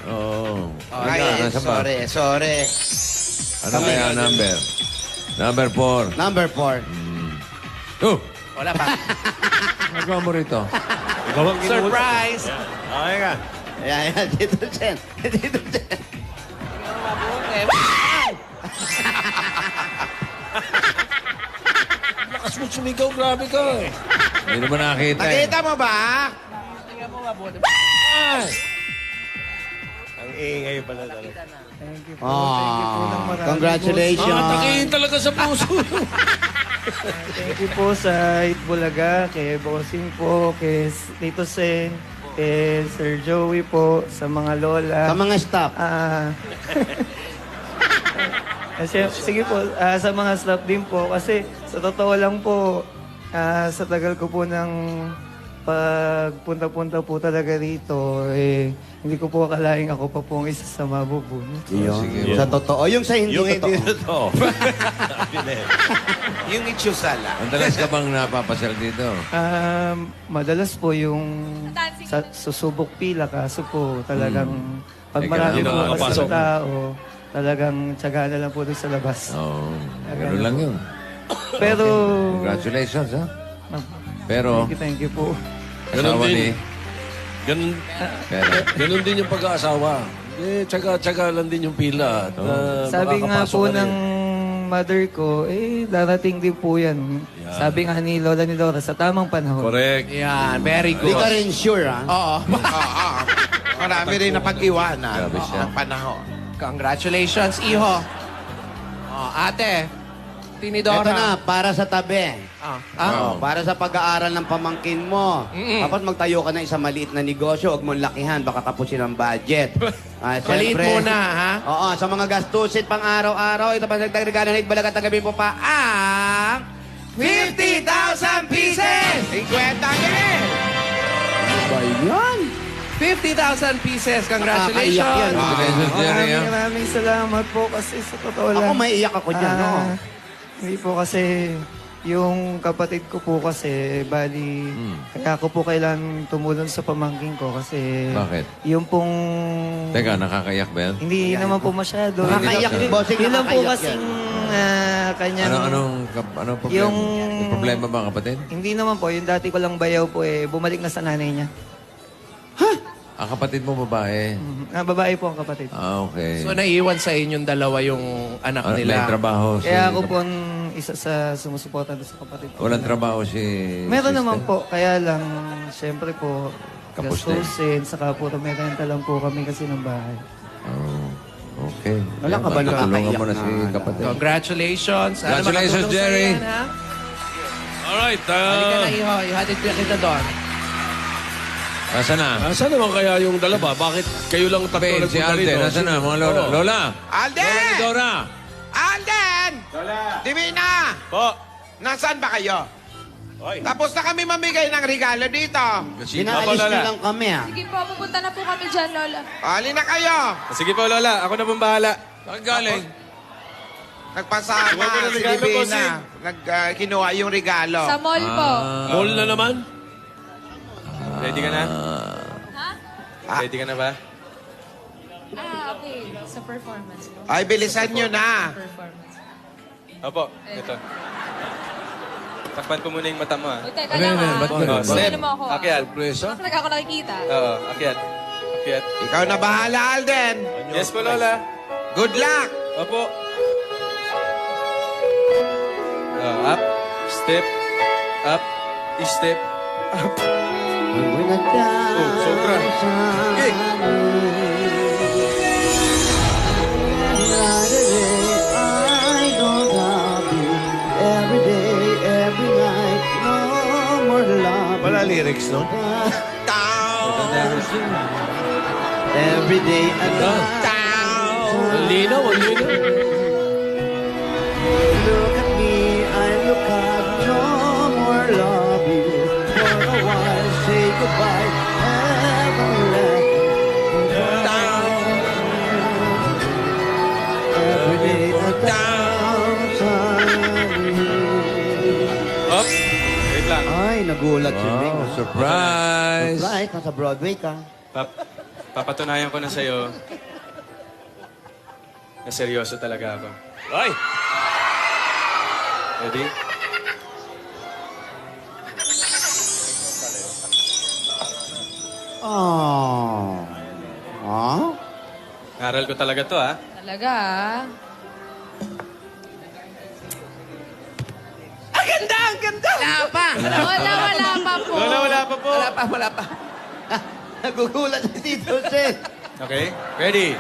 Oo. Ay, Nasa ba? sorry. Ano kaya number? Number 4. Number 4. Oh! Wala pa. Nagawa mo rito. Surprise! Okay ka. Ayan, Tito Chen. Tito Chen. Lakas mo sumigaw, grabe ka. Hindi naman nakita eh. Nakita mo ba? Ang ingay pala talaga. Thank you po. Thank you po ng marami po. Congratulations. Takihin talaga sa puso. Thank you po sa Itbulaga, kay Bossing po, kay Tito Sen, kay Sir Joey po, sa mga lola. Sa mga staff. Sige po, sa mga staff din po. Kasi sa totoo lang po, sa tagal ko po ng pagpunta-punta po talaga rito, hindi ko po akalaing ako pa po ang isa sa mabubunot. Yun. Sa totoo. Yung sa hindi Yung totoo. hindi totoo. Yung itsusala. Madalas ka bang napapasyal dito? Madalas po yung susubok pila, kaso po talagang pag Ay, marami ganun. po kasi Nakapasok. sa tao, talagang tiyaga na lang po doon sa labas. Oo. Ganun lang yun. Pero, Congratulations, ha? Pero, thank you po. Ganun asawa din. ni... Ganun, Pero, ganun din yung pag-aasawa. Tsaga-tsaga lang din yung pila. At, Sabi nga makakapasok po ka rin. ng mother ko, darating din po yan. Sabi nga ni Lola ni Dora, sa tamang panahon. Correct. Yan, very Hindi good. ka rin sure, ha? Oo. Oo. Marami rin napag-iwanan. Grabe siya. Ang panahon. Congratulations, iho. Oh, ate, Tinidora. Ito na, para sa tabi. Para sa pag-aaral ng pamangkin mo. Dapat magtayo ka na isang maliit na negosyo. Huwag mong lakihan. Baka tapusin ang budget. Maliit Siyempre- muna, ha? Oo, sa mga gastusin pang araw-araw. Ito pa sa regalo na Itbulaga. Tagabin po pa ang 50,000 pieces! 50 yen! Ano ba yan? 50,000 pieces. Nakakaiyak yan, Congratulations. ah. Congratulations, Jerry, ha? Maraming salamat po kasi sa totoo lang. Ako maiiyak ako dyan, no? Hindi po kasi yung kapatid ko po kasi bali kaya ko po kailan tumulong sa pamangkin ko kasi Bakit? yung pong Teka, nakakayak ba yan? hindi naman po masyado. Nakakaiyak Yun- din, bossing, Yun lang po nakakaiyak kasing kanyang Anong problema? Yung- May problema ba, kapatid? hindi naman po, yung dati ko lang bayaw po bumalik na sa nanay niya. Ang kapatid mo babae. Babae po ang kapatid. Okay. So, naiiwan sa inyong dalawa yung anak May nila. trabaho si... Kaya ako po ang isa sa sumusuporta doon sa kapatid ko. Walang trabaho si... Meron sister? naman po, kaya lang, siyempre po, Kapos na eh. gastusin, saka po, may renta lang po kami kasi ng bahay. Okay. Wala ka ba Tulungan nakakaiyak mo na si na- kapatid. Congratulations. Sana Congratulations, makatulong Jerry. sa'yo yan, ha? Alright, Halika na, iho. Ihatid ko kita doon. Nasaan na? Saan naman kaya yung dalawa? Bakit kayo lang tatlo Ben, si nagpunta Alden. rito? Nasaan na, mga lola? Oo. Lola! Alden! Lola ni Dora! Alden! Divina! Po. Nasaan ba kayo? Oy. Tapos na kami mamigay ng regalo dito. Pinaalis niyo lang kami, ah. Sige po, pupunta na po kami dyan, Lola. Ali na kayo. Sige po, Lola. Ako na pong bahala. Saan galing? Nagpasama Kuha ko ng si regalo, Divina. bossing. Kinuha yung regalo. Sa mall po. Mall na naman? Ready ka na? Ha? Ready ka na ba? Okay. Sa performance po. Ay, bilisan nyo na. Performance. Opo, ito. Takpan ko muna yung mata mo, ah. Uy, teka Ano lang, yan, ah. ba't ganun? Step. Ano mo ako, ah? Akyat. Sorpresa? Bakit ako nakikita? Oo, akyat. Akyat. Ikaw na bahala, Alden. Yes po, Lola. Good luck. Opo. Up. Step. Up. Step. Up. Oh, sobra. Okay. I don't love you every day, every night, no more love. Wala lyrics, no? Every day and night. Ang linaw, ang linaw. Look at me, I look up, no more love you. For a while, say goodbye, every day and Up. Wait lang. Ay, nagulat si Ming. Oh, surprise! Right, nasa Broadway ka. Papatunayan ko na sa'yo na seryoso talaga ako. Ay! Ready? Oh. Huh? Naral ko talaga to, ah. Talaga, ah. Wala pa. Wala pa po. Lola, wala pa po. Wala pa. Nagugulat si Tito Sen. Okay, ready?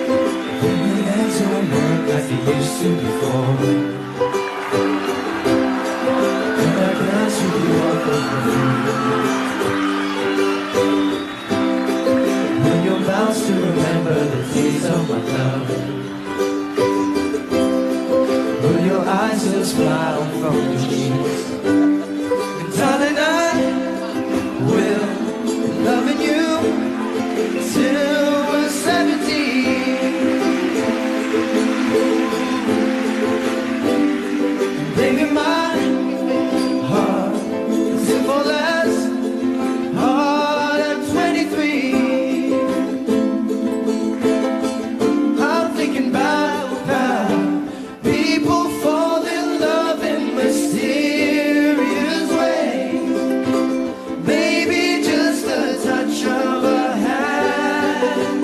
Hands don't work like they used to before. And I got you walk over me. When you're about to remember the days of my love. Will your eyes just fly on from your cheeks? And darling, I will loving you till we're 17. Baby, my heart is simple as heart at 23. I'm thinking about how people fall in love in mysterious ways. Maybe just a touch of a hand.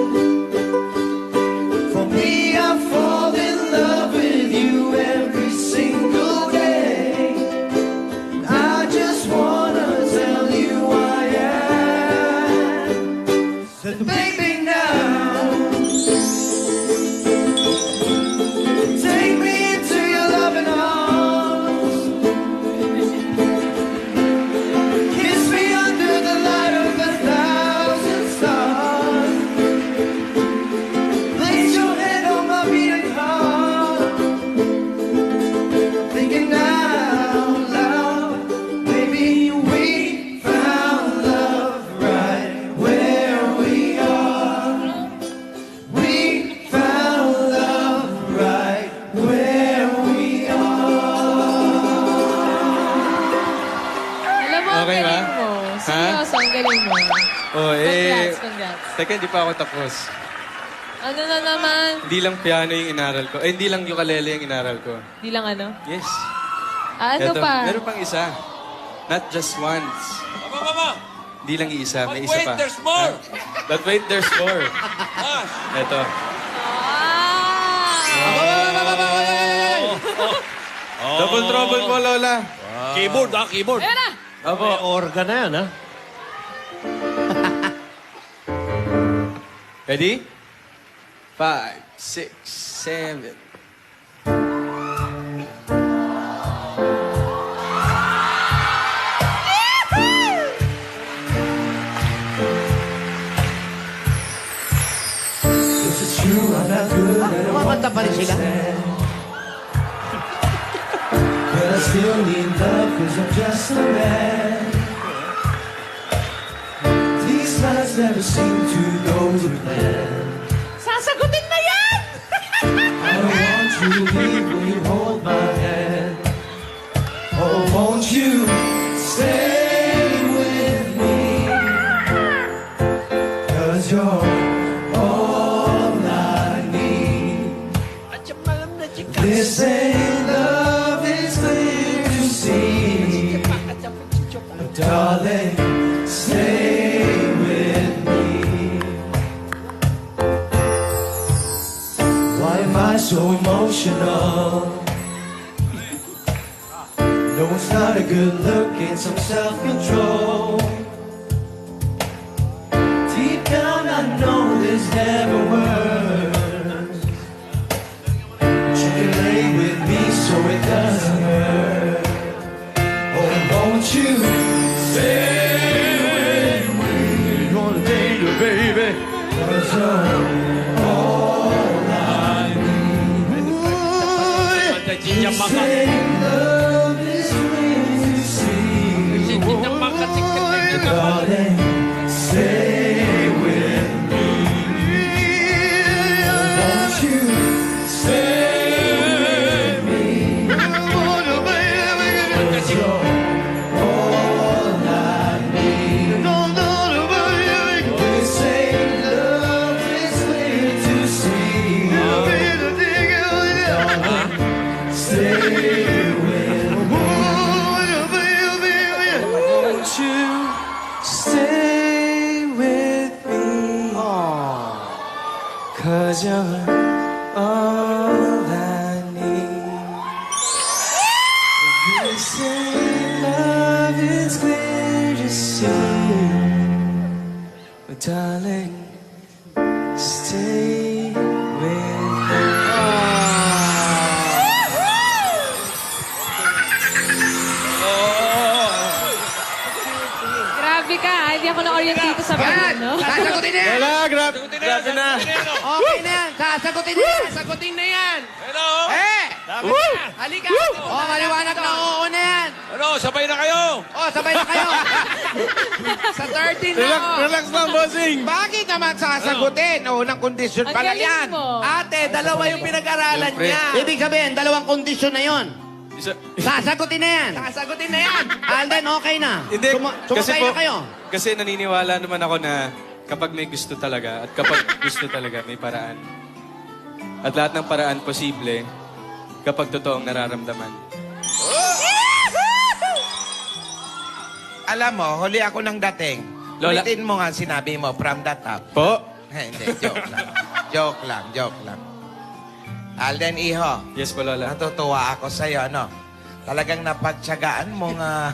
For me, I fall in love with you every single day. I just wanna tell you I am. So baby, now take me into your loving arms. Kiss me under the light of 1,000 stars. Place your head on my beating heart. Thinking out loud, maybe we found love right where we are. We found love right where we are. Alam mo, ang Okay ba? galing mo. Seryoso, ang galing mo. Oh, Congrats. Teka, hindi pa ako tapos. Ano na naman? Hindi lang piano yung inaral ko. Hindi lang ukulele yung inaral ko. Di lang ano? Yes. Ano Eto, pa? Meron pang isa. Not just once. Hindi lang iisa, may isa pa. there's more! But wait, there's more. Eto. Ah! Double trouble po, Lola. Keyboard, keyboard. Ayan na! Opo. May organ na yan, ha? Ready? 5, 6, 7. Kumamanta pa rin sila. But I still need love cause I'm just a man. These nights never seem to go to plan. Sasagutin na yan! I want you to leave when you hold my hand. Oh, won't you stay with me? Cause you're all I need. This ain't love, it's clear to see. Darling, stay with me. Why am I so emotional? No, it's not a good look, it's some self-control. Deep down I know this never works. You can lay with me so it doesn't hurt. Oh, won't you stay with me? Gonna take you, baby. 'Cause you're all I need. Say love is clear to see. Darling, stay with me. Won't you stay with me? 'Cause you're all I need. They say love is clear to see. Darling, stay with me. Won't you stay with me? 'Cause you're all I need. You say love is clear to see. But darling, stay with me. Grabe ka, hindi ako na-orient dito sa band, no? Sasagutin na yan. Lola, grabe na. Okay na yan. Sasagutin na yan. Sagutin na yan! Hello? Eh! Halika! Oh, maliwanag na oo na yan. Ano, sabay na kayo? Oh, sabay na kayo. Sa 13 na! Relax lang, bossing. Bakit naman sasagutin? Unang kondisyon Ang pala galing yan. mo. Ate, dalawa yung pinag-aralan Siyempre. niya. Ibig sabihin, dalawang kondisyon na yon. Sasagutin na yan. Sasagutin na yan! Alden, okay na. Hindi, kasi Sumakay po, na kayo. kasi naniniwala naman ako na kapag may gusto talaga at kapag gusto talaga may paraan. At lahat ng paraan posible kapag totoong nararamdaman. Alam mo, huli ako ng dating. Lola. Ulitin mo nga sinabi mo, from the top. Po? Hindi, joke lang. Joke lang. Alden, iho. Yes po, Lola. Natutuwa ako sa'yo, no? Talagang napagtyagaan mo nga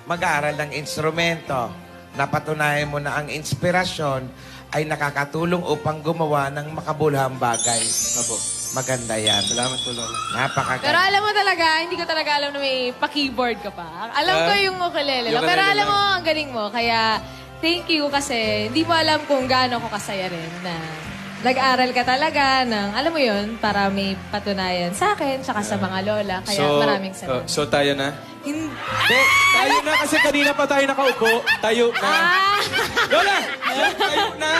mag-aaral ng instrumento. Napatunayan mo na ang inspirasyon ay nakakatulong upang gumawa ng makabuluhang bagay. Apo. Maganda yan. Salamat po, Lola. Pero Napakaganda. alam mo talaga, hindi ko talaga alam na may pa-keyboard ka pa. Alam ko yung ukulele lang. Ukulele Pero alam lang. mo, ang galing mo. Kaya, thank you kasi hindi mo alam kung gaano ko kasaya rin na nag-aral ka talaga ng, alam mo yun, para may patunayan sa akin, tsaka sa mga lola. Kaya maraming salamat. So tayo na? Hindi. Tayo na kasi kanina pa tayo nakaupo. Tayo na. Ah! Lola! Tayo na!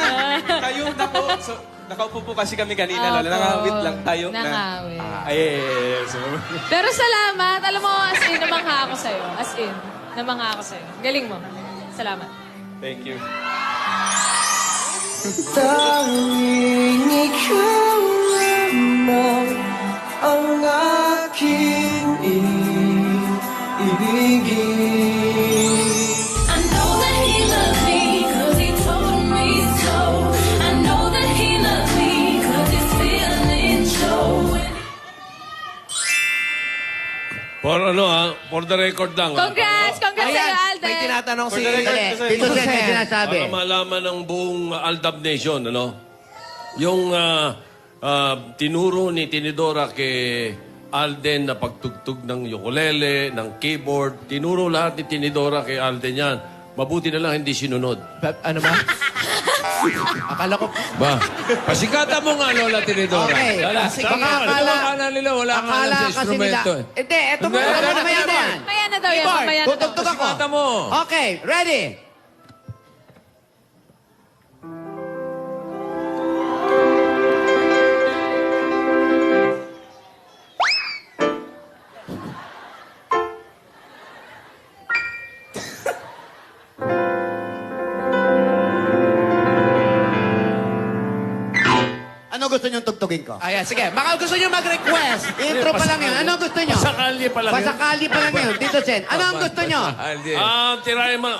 Tayo na po. So, nakaupo po kasi kami kanina, Lola. Opo. Nakawit lang. Tayo na. Nakawit. Ay. So, Pero salamat. Alam mo, as in, namangha ako sa'yo. As in, namangha ako sa'yo. Galing mo. Salamat. thank you. Tanging ikaw lamang ang aking ibigin. I know that he loves me 'cause he told me so. I know that he loves me 'cause his feelings show. For the record lang. Congrats! Congrats sa'yo, Alden! may tinatanong si... Tito Sen, may sinasabi. Para malaman ng buong Aldab Nation, ano? Yung tinuro ni Tinidora kay Alden na pagtugtog ng ukulele, ng keyboard, tinuro lahat ni Tinidora kay Alden yan. Mabuti na lang hindi sinunod. Ano ba? Akala ko... Ba? Pasikata mo nga, Lola Tinidora. Okay. Wala. Baka Akala nila, wala ka alam sa instrumento. Hindi, eto mo. Mamaya na yan. Mamaya na daw yan. Mamaya na daw. Tutugtog ako. Pasikata mo. Okay, ready? Ano gusto niyong tugtugin ko? Ayan, sige. Baka gusto nyo mag-request. Intro pa lang yun. Ano gusto niyo? Pasakali pa lang yun. Pasakali pa lang yun. Tito Sen, ano ang gusto niyo? Alden. Tirahin mo.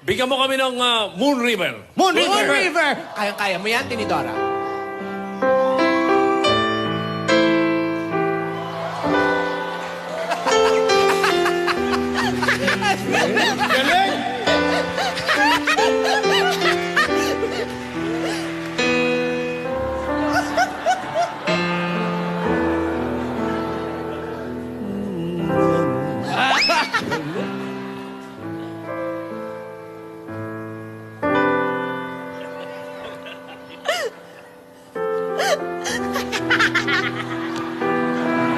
Bigyan mo kami ng Moon River. Moon Moon River. River! Kayang-kaya mo yan, Tinidora.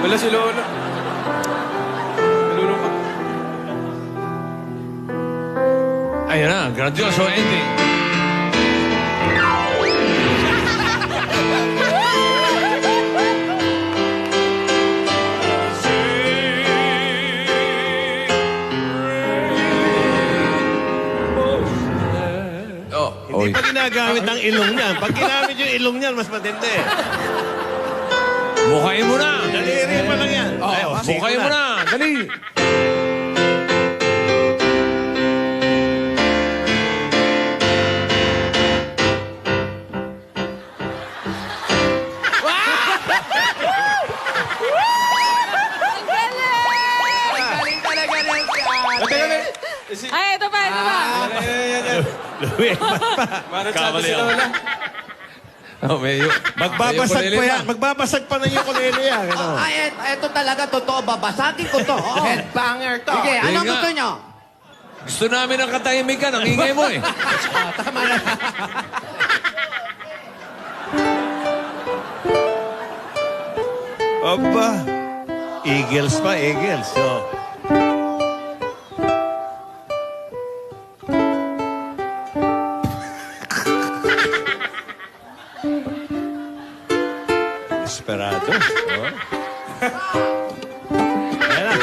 Wala si Lola. Nalulungkot. Ayun na, grandioso ending. Hindi pa ginagamit ang ilong niyan. Pag ginamit yung ilong niyan, mas matindi. Mukhain mo na. Daliri pa lang yan. Mukhain mo na. Dali. Galing talaga rin si Ate. Ay, ito pa, ito pa. Marachado si Lola. Oh, may Magbabasag may pa ukulele yan. Magbabasag pa ng ukulele yan. Ano? Ay, eto talaga totoo. Babasagin ko to. Oo. Headbanger to. Sige, Hindi anong nga. gusto nyo? Gusto namin ang katahimikan. Ang ingay mo eh. Tama na. Aba. Eagles pa, Eagles. Oh. Desperado. Oh. Ayan na.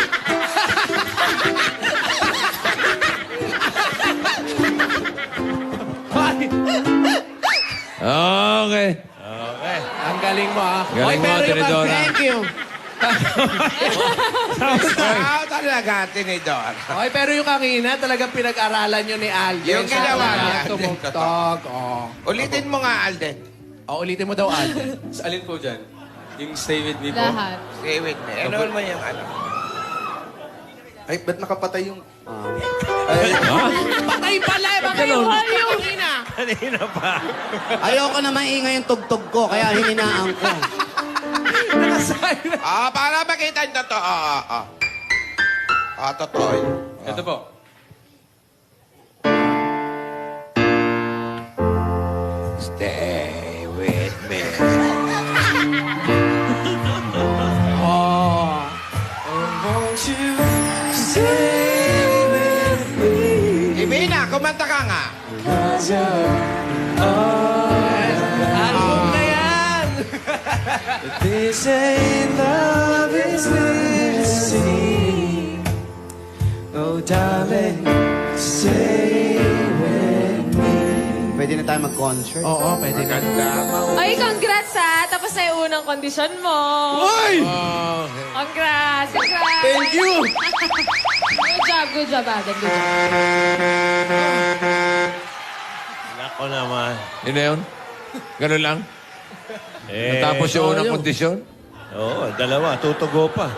Okay. Okay. Ang galing mo, ha? Galing mo, Tinidora. Thank you. Talaga, Tinidora. Okay, pero yung kanina, talagang pinag-aralan nyo ni Alden. Yung ginawa Sa niya. tumugtog. Oh. Ulitin mo nga, Alden. Ulitin mo daw, Alden. Sa alin po dyan? Yung Stay With Me po. Lahat. Stay with me. Ano mo yung ano? Ay, ba't nakapatay yung... Patay pala! Patay yung kanina! Kanina pa. Ayoko na maingay yung tugtog ko, kaya hininaan ko. Para makita yung totoo. Totoo yun. Ito po. Stay with me. Ibina, kumanta ka nga. Album na yan! They say love is literacy. Oh, darling, stay with me. Pwede na tayo mag-concert. Oo, pwede ka. Ay, congrats ha. Tapos na yung unang kondisyon mo. Uy! Congrats! Congrats! Thank you! Good job, Alden. Good job. Nako naman. Yun na yun? Ganun lang? Natapos yung unang kondisyon? Oo, dalawa. Tutugo pa.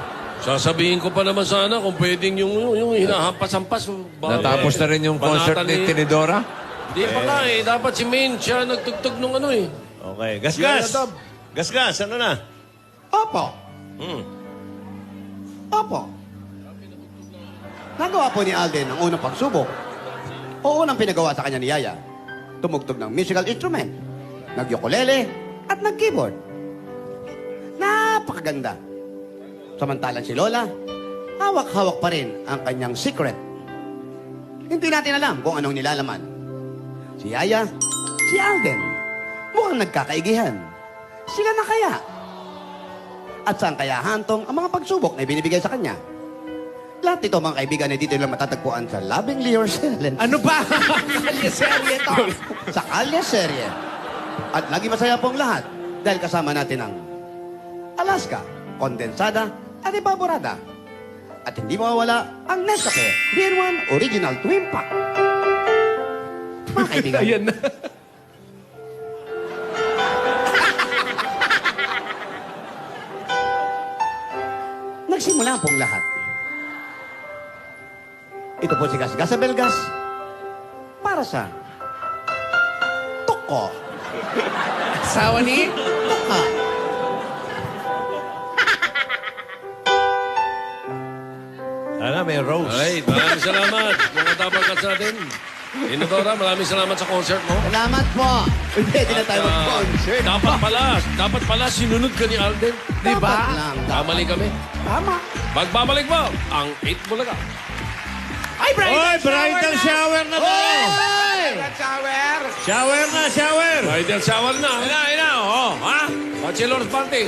Sasabihin ko pa naman sana kung pwedeng yung hinahampas-hampas. Natapos na rin yung concert ni Tinidora? Di pa nga eh. Dapat si Main siya nagtugtog nung ano eh. Okay. Gasgas! Yan, Dab. Gasgas, ano na? Opo. Opo. Nagawa po ni Alden ang unang pagsubok. O unang pinagawa sa kanya ni Yaya. Tumugtog ng musical instrument, nag-ukulele, at nag-keyboard. Napakaganda. Samantalang si Lola, hawak-hawak pa rin ang kanyang secret. Hindi natin alam kung anong nilalaman. Si Yaya, si Alden, mukhang nagkakaigihan. Sila na kaya? At saan kaya hantong ang mga pagsubok na ibinibigay sa kanya? Lahat ito, mga kaibigan, ay dito lang matatagpuan sa Lovingly Yourself. Ano ba? Kalye-serye to. Sa kalye-serye. At lagi masaya pong lahat dahil kasama natin ang Alaska, kondensada at evaporada. At hindi mawawala ang Nescafe 3-in-1 Original Twin Pack. Mga kaibigan, Ayan na. nagsimula pong lahat. Ito po si Gasgas sa Belgas para sa Toko. Asawa ni? Toka. Sana may rose. Alright, maraming salamat. Mga tabangkats natin. Tinidora, maraming salamat sa concert mo. Salamat po. Pwede na tayo mag-concert. Dapat pala sinunod ka ni Alden. Di ba? Dapat lang. Kamali kami. Tama. Magbabalik mo ang 8 Bulaga. Ay, bridal Oy, bridal shower na to! Shower! Shower na, shower! Bridal shower na. Ina, oh, ha? Bachelor's party.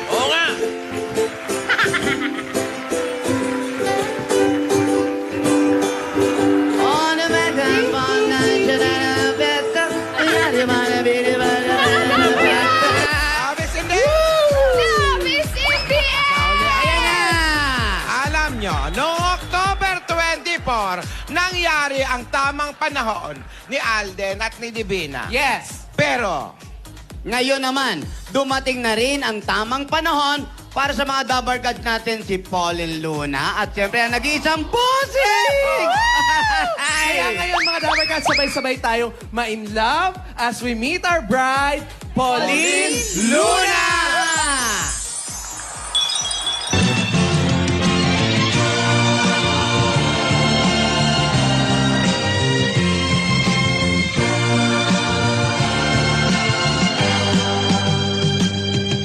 Oo nga. On the back of on the Abis hindi! Ayan na! Alam nyo, noong October 24, nangyari ang tamang panahon ni Alden at ni Divina. Yes. Pero, Ngayon naman, dumating na rin ang tamang panahon para sa mga Dabar Gods natin, si Pauline Luna at siyempre ang nag-iisang bossing! Kaya ngayon mga Dabber Cats, sabay-sabay tayong ma-in love as we meet our bride, Pauline Luna!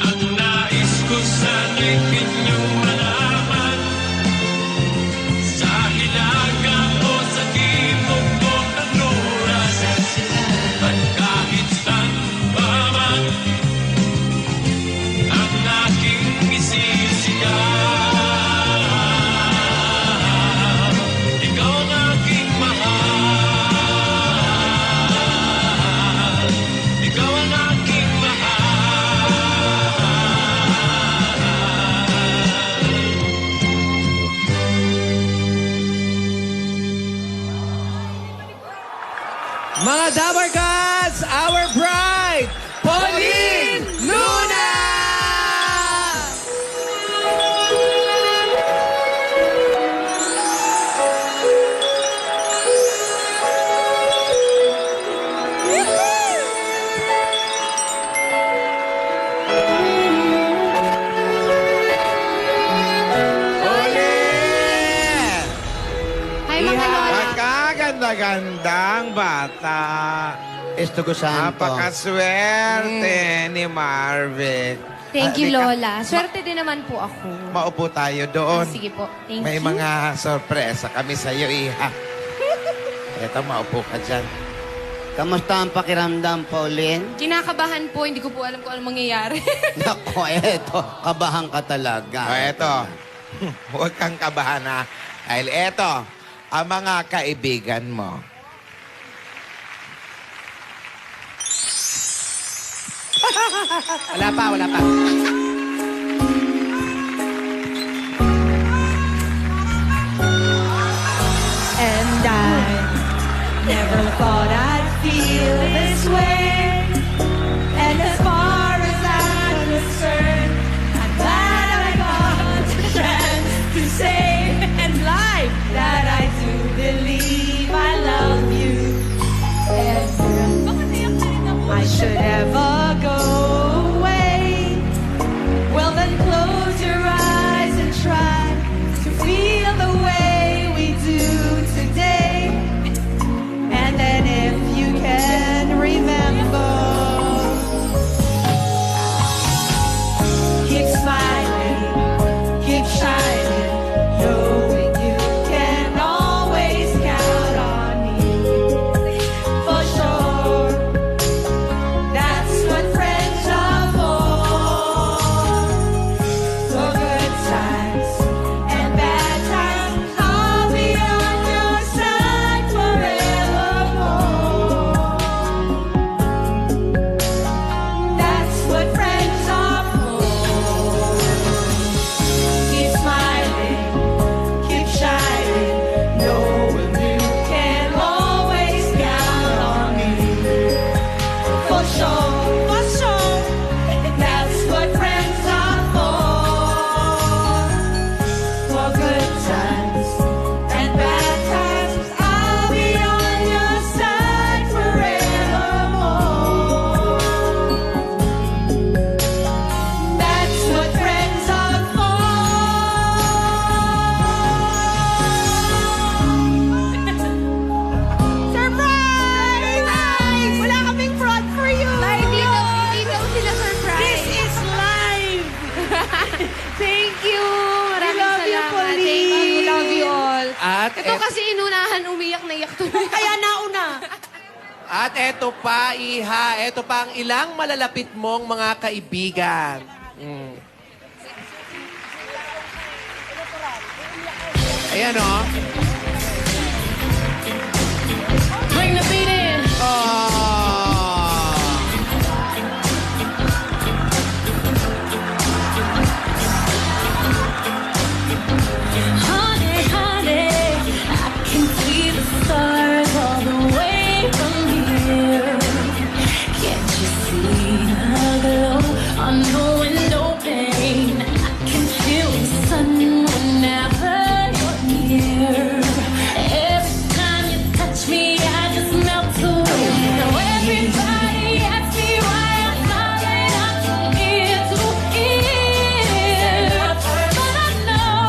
Ang nais ko sana'y inyong malaman, sa hilaga o sa timog o kanuras, at kahit saan pa man ang aking isisigaw. Ikaw ang aking mahal, ikaw ang aking Mga Dabber Cats, our bride, Pauline Luna! Hi, mga lola. magkaganda-gandang bata. Esto ko santo. Napakaswerte ni Marvin. Thank you, Halika. Lola. Swerte din naman po ako. Maupo tayo doon. Sige po. Thank May you. mga sorpresa kami sa iyo, iha. Eto, maupo ka dyan. Kamusta ang pakiramdam, Pauline? Kinakabahan po. Hindi ko po alam kung anong mangyayari. Nako, eto. Kabahan ka talaga. O, eto. Huwag kang kabahan, ha. Dahil eto, ang mga kaibigan mo. Wala pa, wala pa. And I never thought I'd feel this way. And as far as I'm concerned, I'm glad I got to share Ito kasi inunahan, umiyak na iyak tuloy. Kaya nauna. At eto pa, Iha, eto pa ang ilang malalapit mong mga kaibigan. Ayan, oh. Bring the beat in. Honey, honey, I can see the stars all the way from here. Can't you see the glow on the window pane? I can feel the sun whenever you're near. Every time you touch me, I just melt away. Now everybody asks me why I'm falling up from ear to ear, but I know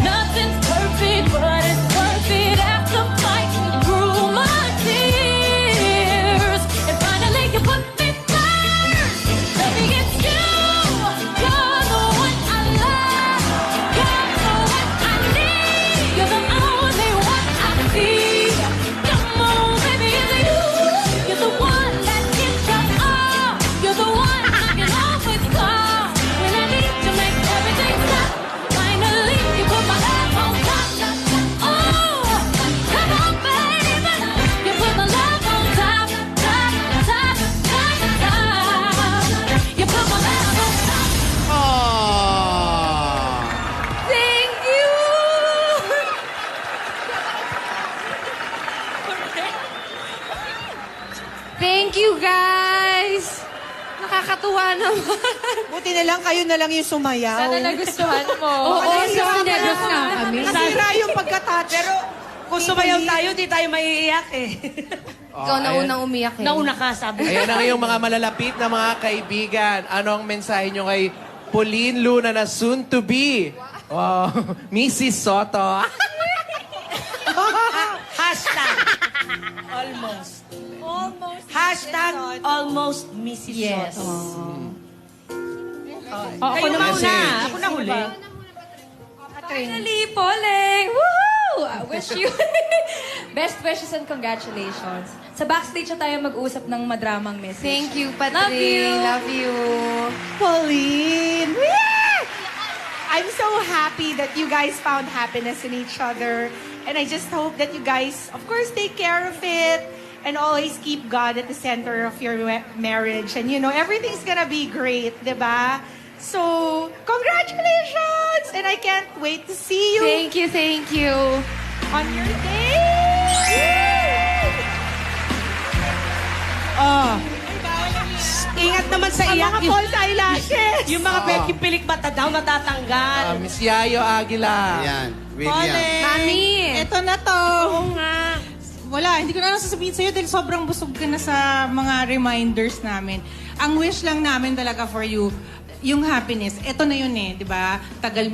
nothing's perfect, but it's worth it after fighting through my tears. And finally you put me first. Baby, it's you. You're the one I love. You're the one I need. You're the only one I see. Come on, baby, it's you. You're the one that gives up all. You're the one I can always call when I need to make everything stop. Finally, you put my love on top. Oh, come on, baby. You put my love on top, top, top, top, top. You put my love on top. Thank you! Thank you, guys! Nakakatuwa naman. Buti na lang kayo na lang yung sumayaw. Sana nagustuhan mo. Oo, sinegos nga kami. Nasira yung pagka-touch. Pero kung sumayaw tayo, di tayo maiiyak eh. Ikaw na ayan. unang umiyak eh. Nauna ka, sabi. Ayan ang iyong mga malalapit na mga kaibigan. Ano ang mensahe nyo kay Pauline Luna na soon to be? Wow. Mrs. Soto. Hashtag. Almost. Hashtag almost Mrs. Yes. Soto. Ako Kayo naman mauna. si- Ako na huli. Finally, Pauling! Woohoo! I wish you best wishes and congratulations. Sa backstage na tayo mag-usap ng madramang message. Thank you, Patrick. Love you. Love you. Pauline! I'm so happy that you guys found happiness in each other. And I just hope that you guys, of course, take care of it and always keep God at the center of your marriage. And, you know, everything's gonna be great, diba? So, congratulations! And I can't wait to see you Thank you, thank you. on your day! Oh. Ingat naman sa Ang iyak. mga false eyelashes! Yung mga Becky Pilik mata daw natatanggal. Miss Yayo Aguila. Ayan, William. Mami! Ito na to. Oo nga. Wala, hindi ko na lang sasabihin sa'yo dahil sobrang busog ka na sa mga reminders namin. Ang wish lang namin talaga for you, yung happiness. Ito na yun eh, di ba?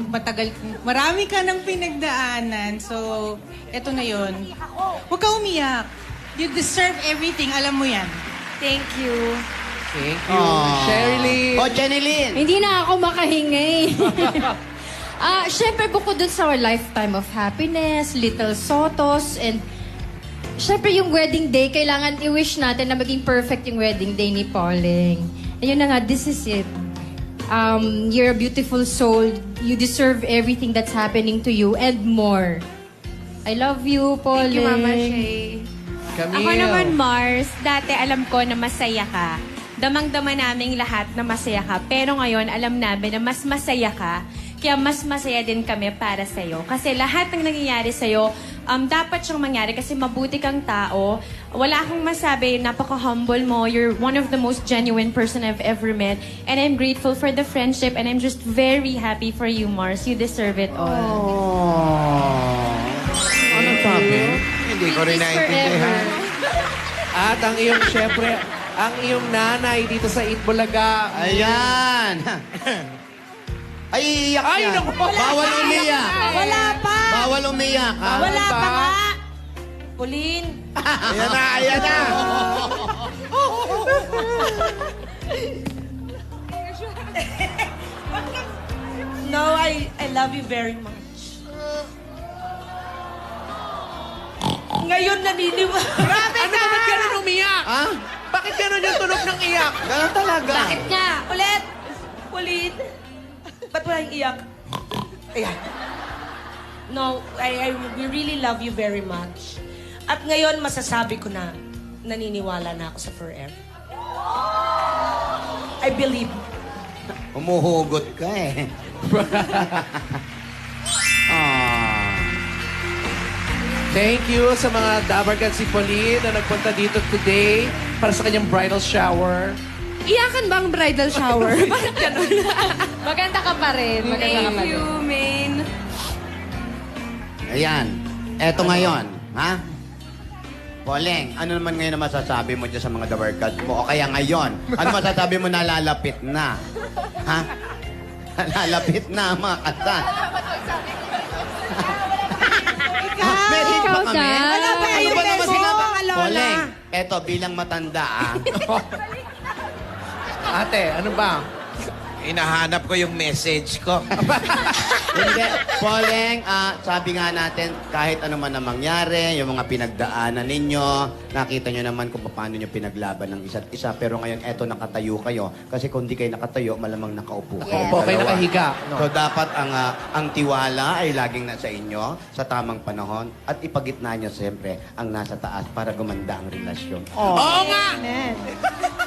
Matagal, marami ka ng pinagdaanan. So, ito na yun. Huwag ka umiyak. You deserve everything. Alam mo yan. Thank you. Thank you. Shirley. Oh, Jenny Lynn. Hindi na ako makahingi. Siyempre, bukod dun sa lifetime of happiness, little sotos, and siyempre yung wedding day, kailangan i-wish natin na maging perfect yung wedding day ni Pauling. Ayun na nga, this is it. You're a beautiful soul. You deserve everything that's happening to you and more. I love you, Pauling. Thank you, Mama Shay. Camille. Ako naman, Mars, dati alam ko na masaya ka. Damang-dama naming lahat na masaya ka. Pero ngayon, alam namin na mas masaya ka. Kaya mas masaya din kami para sa'yo. Kasi lahat ng nangyayari sa'yo, dapat siyang mangyari kasi mabuti kang tao. Wala akong masabi, napaka-humble mo. You're one of the most genuine person I've ever met. And I'm grateful for the friendship and I'm just very happy for you, Mars. You deserve it all. Anong sabi? Hindi ko rin naintindihan. At ang iyong, syempre, ang iyong nanay dito sa Itbulaga. Ayan. Ay, iyak Ay, yan. naku. Bawal umiyak. Wala pa. Bawal umiyak, ha? Wala pa nga. Pauline. Ayan na, ayan na. No, I love you very much. Ngayon naniniwala. Grabe ka! Ano ba't ganun umiyak? Ha? Bakit ganun yung tunog ng iyak? Ganun talaga. Bakit nga? Ulit! Ulit! Ba't wala yung iyak? Ayan. No, we really love you very much. At ngayon, masasabi ko na naniniwala na ako sa forever. I believe. Humuhugot ka eh. Ah. Thank you sa mga Dabarkad si Pauline na nagpunta dito today para sa kanyang bridal shower. Iyakan ba ang bridal shower? Bakit ganun? Maganda ka pa rin. Maganda ka pa rin. Main. Ayan. Eto ngayon, ha? Poleng, ano naman ngayon na masasabi mo dyan sa mga Dabarkad mo? O kaya ngayon, ano masasabi mo na lalapit na? Ha? Lalapit na ang mga kasal. Meron pa kami? Wala pa Ano yung ba naman beso, sinabi? mga lola. Poleng, eto bilang matanda, ah. Ate, ano ba? Hinahanap ko yung message ko. Hindi. Poleng, sabi nga natin, kahit ano man ang mangyari, yung mga pinagdaanan ninyo, nakita nyo naman kung paano nyo pinaglaban ng isa't isa. Pero ngayon, eto, nakatayo kayo. Kasi kung di kayo nakatayo, malamang nakaupo kayo. Upo kayo Dalawa. nakahiga. No? So, dapat ang tiwala ay laging nasa inyo sa tamang panahon at ipagitna nyo siyempre ang nasa taas para gumanda ang relasyon. Oo nga!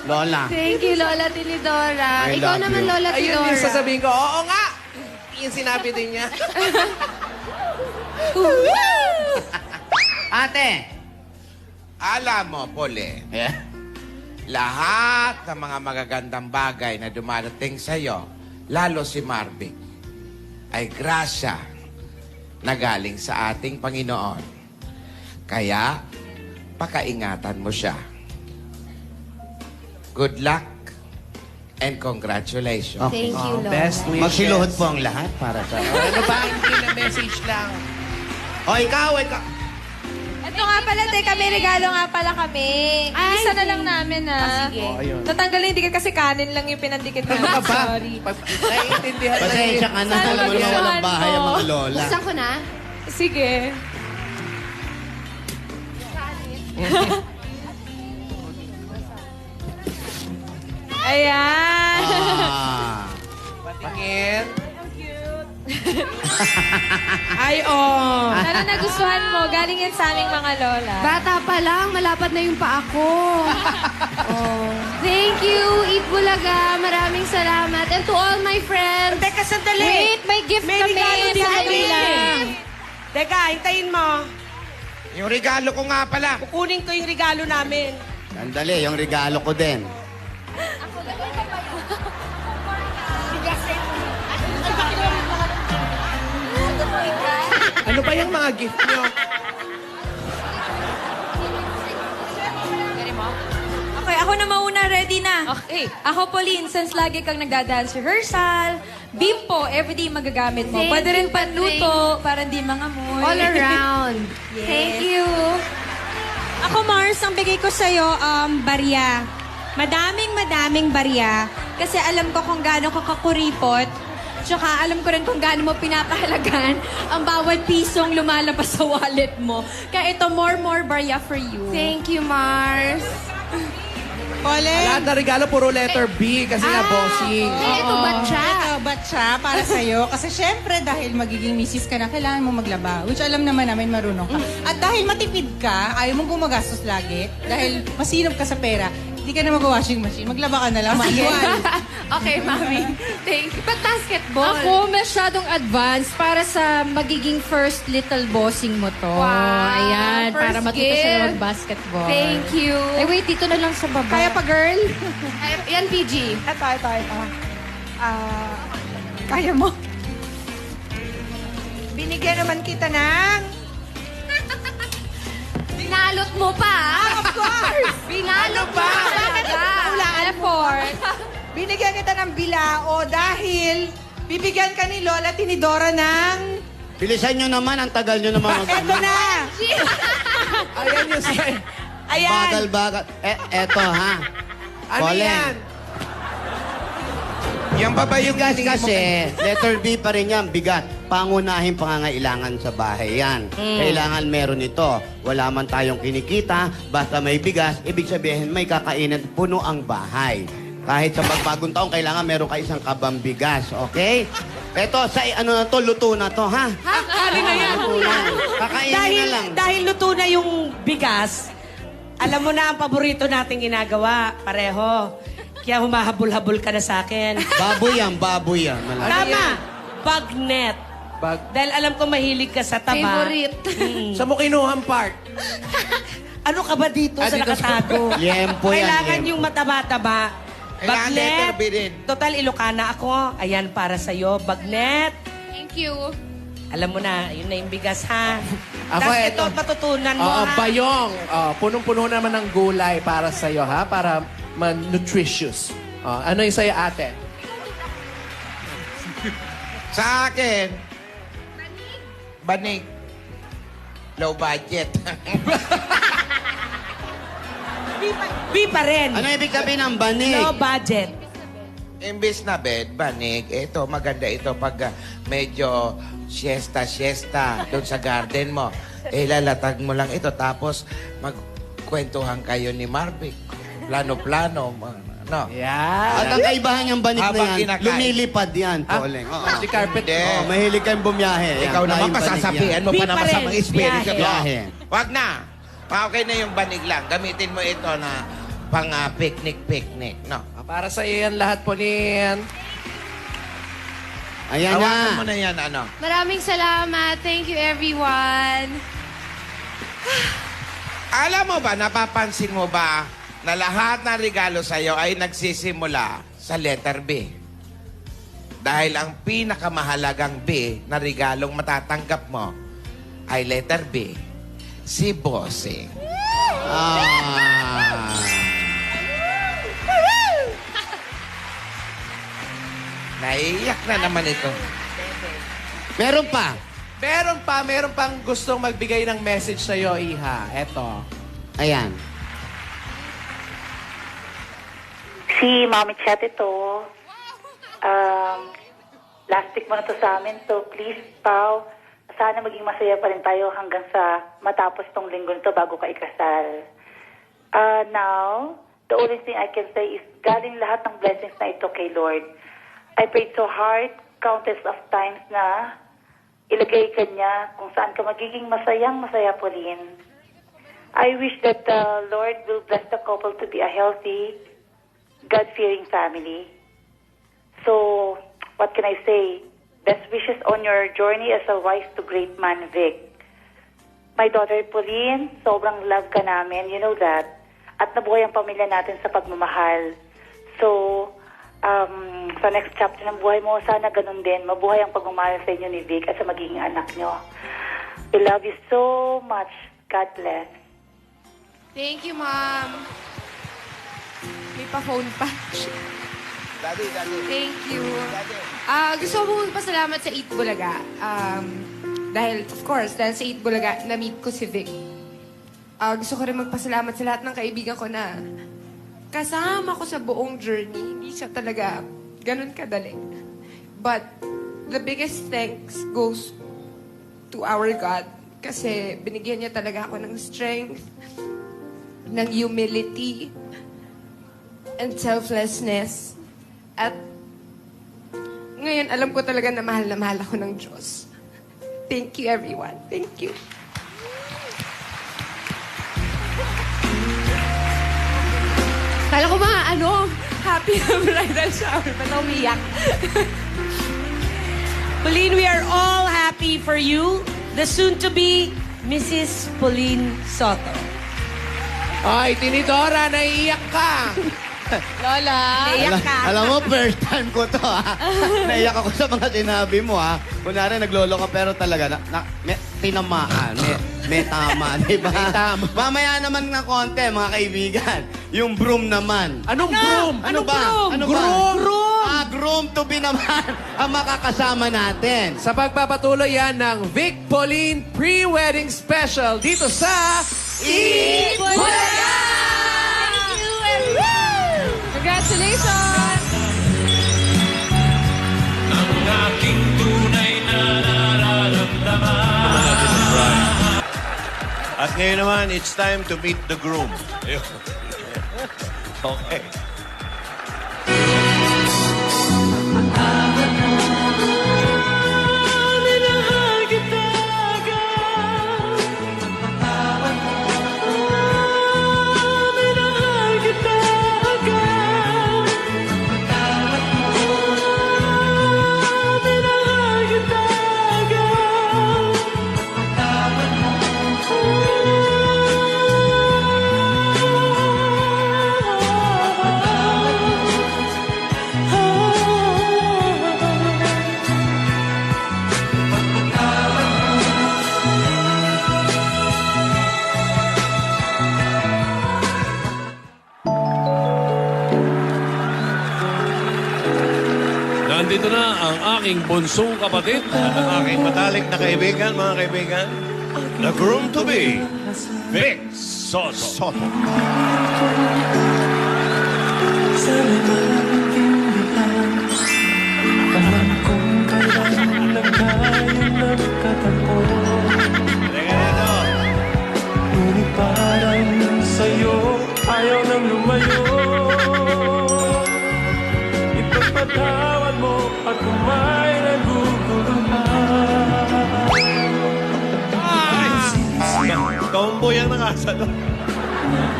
Lola. Thank you, Lola Tinidora. I Ikaw love naman, you. Lola Ayun Tinidora. yung sasabihin ko, oo nga! Yung sinabi din niya. Ate! Alam mo, Pole, Yeah. lahat ng mga magagandang bagay na dumarating sa'yo, lalo si Marvic, ay grasya na galing sa ating Panginoon. Kaya, pakaingatan mo siya. Good luck and congratulations. Thank you, Lola. Best wishes. Magsiluhod po ang lahat para sa... Ano ba? Hindi na message lang. O, ikaw! Ito nga pala, teka, may regalo nga pala kami. Isa na lang namin, ha? sige. Oh, ayun. Natanggal yung dikit kasi kanin lang yung pinandikit ko. Ano ka ba? Sorry. Naiintindihan na Pasensya ka na. Sana Alam mo naman walang magustuhan bahay ang mo. mga lola. Buksan ko na. Sige. Ayan. Ah. Bakit? Ay, oh. Sana nagustuhan mo. Galing yan sa aming mga lola. Bata pa lang, malapad na yung paa ko. Thank you, Eat Bulaga. Maraming salamat. And to all my friends. Teka, sandali. Wait, may gift May kami regalo din sa kami. kanila. Teka, hintayin mo. Yung regalo ko nga pala. Kukunin ko yung regalo namin. Sandali, yung regalo ko din. Ano ba yung mga gift nyo? Okay, ako na mauna. Ready na. Okay. Ako, Pauline, since lagi kang nagda-dance rehearsal, bimpo, everyday magagamit mo. Thank Pwede rin you, panluto para hindi mangamoy. All around. Yes. Thank you. Ako, Mars, ang bigay ko sa'yo, barya. Madaming barya. Kasi alam ko kung gaano ka kakuripot. Tsaka alam ko rin kung gaano mo pinapahalagan ang bawat pisong lumalabas sa wallet mo. Kaya ito, more barya for you. Thank you, Mars. Lahat na regalo, puro letter B kasi nga bossing. Ito, batcha. Ito, batcha para sa'yo. Kasi syempre, dahil magiging misis ka na, kailangan mo maglaba. Which alam naman namin marunong ka. At dahil matipid ka, ayaw mong gumagastos lagi. Dahil masinop ka sa pera, hindi ka na mag-washing machine. Maglaba ka na lang. Manual. Okay, Mami. Thank you. But basketball. Ako, masyadong advanced para sa magiging first little bossing mo to. Wow, Ayan, first para matuto gift. siya mag-basketball. Thank you. Ay, wait, dito na lang sa baba. Kaya pa, girl? Yan, PG. Ito. Kaya mo. Binigyan naman kita ng... Binalot mo pa. Of course! Binalot mo pa. Bakit? Hulaan mo. Binigyan kita ng bilao dahil bibigyan ka ni Lola Tinidora ng... Bilisan nyo naman, ang tagal nyo naman. Eto na! Ayan yung sign. Ayan. Bagal. Eto ha. Ano Colin. yan? Yan ba ba yung bigas hiningi mo kasi, letter B pa rin yan, bigat. Pangunahing pangangailangan sa bahay yan. Kailangan meron ito. Wala man tayong kinikita, basta may bigas, ibig sabihin may kakainin, puno ang bahay. Kahit sa pagbagong taon, kailangan meron ka isang kabang bigas, okay? Eto, sa ano na to, luto na to, ha? Kakain na yan. Kakainin na lang. Dahil luto na yung bigas, alam mo na ang paborito nating ginagawa. Pareho. Kaya humahabol-habol ka na sa akin. Baboy yan, baboy yan. Malaki. Tama. Bagnet. Dahil alam ko mahilig ka sa taba. Favorite. Sa mo kinuhang part. Ano ka ba dito sa dito nakatago? Yempo yan, Kailangan yempo. yung mataba-taba. Kailangan letter B rin. Total, Ilocana ako. Ayan, para sa'yo. Bagnet. Thank you. Alam mo na, yun na yung bigas, ha? Ako, Tapos eto. ito, matutunan mo, Oo, ha? bayong. Punong-puno naman ng gulay para sa'yo, ha? Para nutritious. Ano yung sa'yo, ate? Sa akin, banig. Low budget. B pa rin. Ano ibig sabihin ng banig? Low budget. Imbis na bed, banig. Ito, maganda ito pag medyo siesta doon sa garden mo. Lalatag mo lang ito. Tapos, magkwentuhan kayo ni Marvic. Plano-plano. No? Yeah. At ang kaibahan yung banig Habang na yan, kinakain. lumilipad yan, Toleng. Oo. Si carpet. Hindi. Oo, mahilig kayong bumiyahe. Yan, Ikaw naman, flying banig pasasabihan yan. mo pa Di naman pa sa rin, mga espiritu. biyahe. Wag na. Okay na yung banig lang. Gamitin mo ito na pang picnic. No? Para sa'yo yan lahat, Pauline. Ayan Hawakan mo na. na yan, ano. Maraming salamat. Thank you, everyone. Alam mo ba, napapansin mo ba na lahat ng regalo sa'yo ay nagsisimula sa letter B? Dahil ang pinakamahalagang B na regalong matatanggap mo ay letter B, si Bossing. Naiiyak na naman ito. Meron pa. Meron pang gustong magbigay ng message sa'yo, Iha. Eto. Ayan. Si Mami Chat ito. Last week mo na to sa amin. So please, Pao, sana maging masaya pa rin tayo hanggang sa matapos tong linggo nito bago ka ikasal. Now, the only thing I can say is galing lahat ng blessings na ito kay Lord. I prayed so hard, countless of times na ilagay ka niya kung saan ka magiging masaya, Pauline. I wish that the Lord will bless the couple to be a healthy, God-fearing family. So, what can I say? Best wishes on your journey as a wife to great man, Vic. My daughter, Pauline, sobrang love ka namin. You know that. At nabuhay ang pamilya natin sa pagmamahal. So, sa next chapter ng buhay mo, sana ganun din. Mabuhay ang pagmamahal sa inyo ni Vic at sa magiging anak nyo. We love you so much. God bless. Thank you, Mom. May pa-phone pa. Daddy. Thank you. Gusto ko magpasalamat sa Eat Bulaga. Dahil, of course, dahil sa Eat Bulaga, na-meet ko si Vic. Gusto ko rin magpasalamat sa lahat ng kaibigan ko na kasama ko sa buong journey. Hindi siya talaga ganun kadali. But the biggest thanks goes to our God. Kasi binigyan niya talaga ako ng strength, ng humility, and selflessness. At ngayon, alam ko talaga na mahal ako ng Diyos. Thank you, everyone. Thank you. Kala ko mga happy na bridal shower. Ba't umiyak? Pauline, we are all happy for you. The soon-to-be Mrs. Pauline Soto. Ay, Tinidora, naiiyak ka. Lola. Naiyak ka. Alam mo, first time ko to, ha? Naiyak ako sa mga sinabi mo, ha? Kunwari, naglolo ka, pero talaga, tinamaan. May tama, di ba? May tama. Mamaya naman ng konti, mga kaibigan. Yung broom naman. Anong broom? Ano ba? broom? Ano Groom. ba? Groom to be naman ang makakasama natin. Sa pagpapatuloy yan ng Vic Pauline Pre-Wedding Special dito sa Eat Bulaga! Thank you, everyone! Congratulations! aking tunay na nararamdaman. At ngayon naman, it's time to meet the groom. Ayun. Okay. Minahal kita agad. Minahal kita agad. Minahal kita Nandito na ang aking bunsong kapatid. Ang aking matalik na kaibigan, mga kaibigan. The groom-to-be, Vic Soto. Sana'y maintindihan. Alam kong kailan lang tayo nagkatagpo. Ngunit parang sa'yo ayaw nang lumayo. Ipagpatawad mo at kumay naguguluhan. Tomboy ang nakasa doon.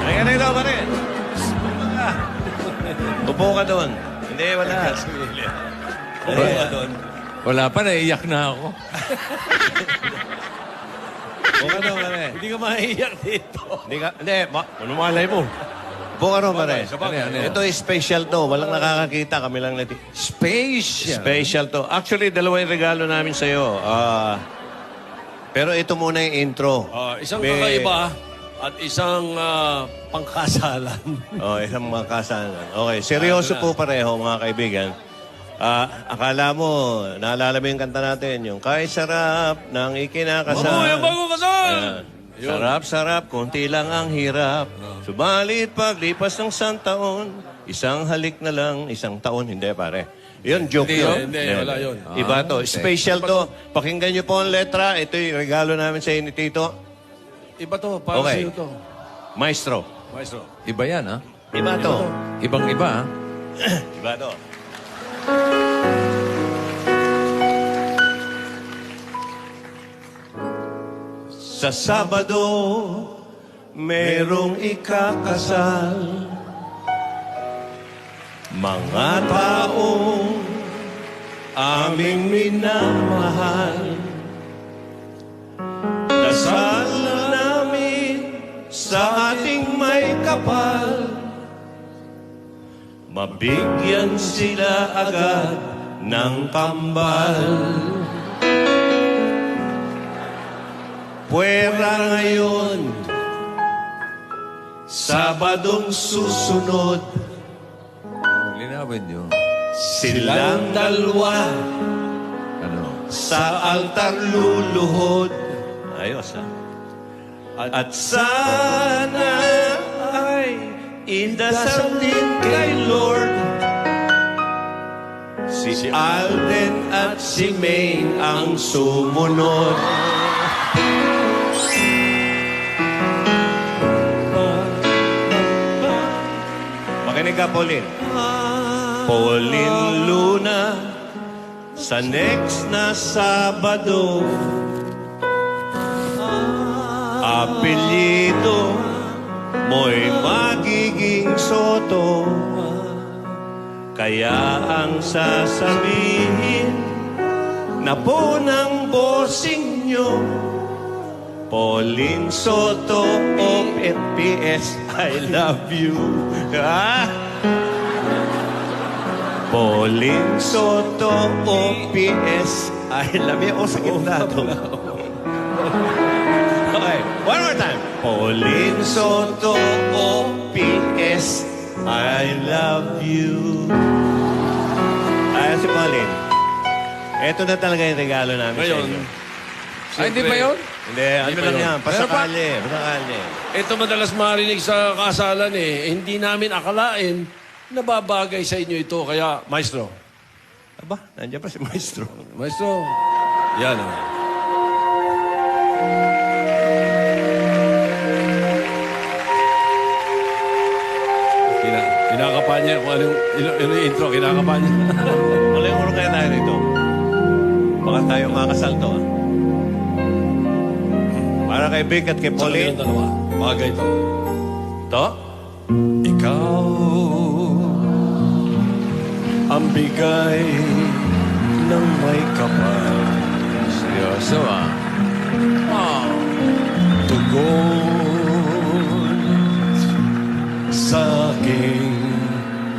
Ay, ganun daw pa rin. Upo ka doon. Hindi, wala. Upo ka doon. Wala pa, naiiyak na ako. Upo ka doon, pare. Hindi ka maiiyak dito. Hindi, ano malay mo? Upo ka doon, pare. Ano? Ito is special to. Walang nakakakita. Kami lang natin. Special? Special to. Actually, dalawa yung regalo namin sa'yo. Pero ito muna yung intro. Isang kakaiba at isang pangkasalan. Isang mga kasalan. Okay, seryoso po pareho, mga kaibigan. Akala mo, naalala mo yung kanta natin, yung Kay sarap ng ikinakasal. Mabuhay ang bagong kasal! Ayan. Sarap-sarap, konti lang ang hirap. Subalit paglipas ng 100 taon, isang halik na lang, isang taon. Hindi, pare. Yun, joke yun. Hindi, wala yun. Iba to. Special to. Pakinggan nyo po ang letra. Ito yung regalo namin sa inyo, Tito. Iba to, para Okay. sa'yo to. Maestro. Maestro. Iba yan, ha? Iba to. Ibang-iba, ha? Iba to. Sa Sabado, merong ikakasal. Mga taong aming minamahal. Dasal namin sa ating may kapal. Mabigyan sila agad ng kambal. Puwera ngayon, Sabadong susunod, Linawin nyo. silang dalawa Ano? sa altar luluhod. Ayos, ha? At sana ay indasal din kay Lord si Alden at si Maine ang sumunod. Makinig ka, Pauline. Pauline Luna, sa next na Sabado, apelyido mo'y magiging Soto. Kaya ang sasabihin na po ng bossing nyo, Pauline Soto, OPS, I love you. Ha? Pauline Soto, OPS, I love you. O, sa gitna to. Okay, one more time. Pauline Soto, OPS, I love you. Ayan si Pauline. Ito na talaga yung regalo namin Ngayon, sa inyo. Hindi pa yun? Hindi, ano pa lang yun. yan? Pasakali, pasakali. Ito madalas marinig sa kasalan eh. Hindi namin akalain na babagay sa inyo ito. Kaya, maestro, Aba, nandiyan pa si Maestro. Maestro, yan. Kinakapan niya kung ano yung intro, kinakapan niya. Ulo kaya tayo rito. Baka tayo makasalto. Para kay Vic at kay Pauline. Bagay ito. To? Ikaw ang bigay ng may kapal. Seryoso Tugon sa aking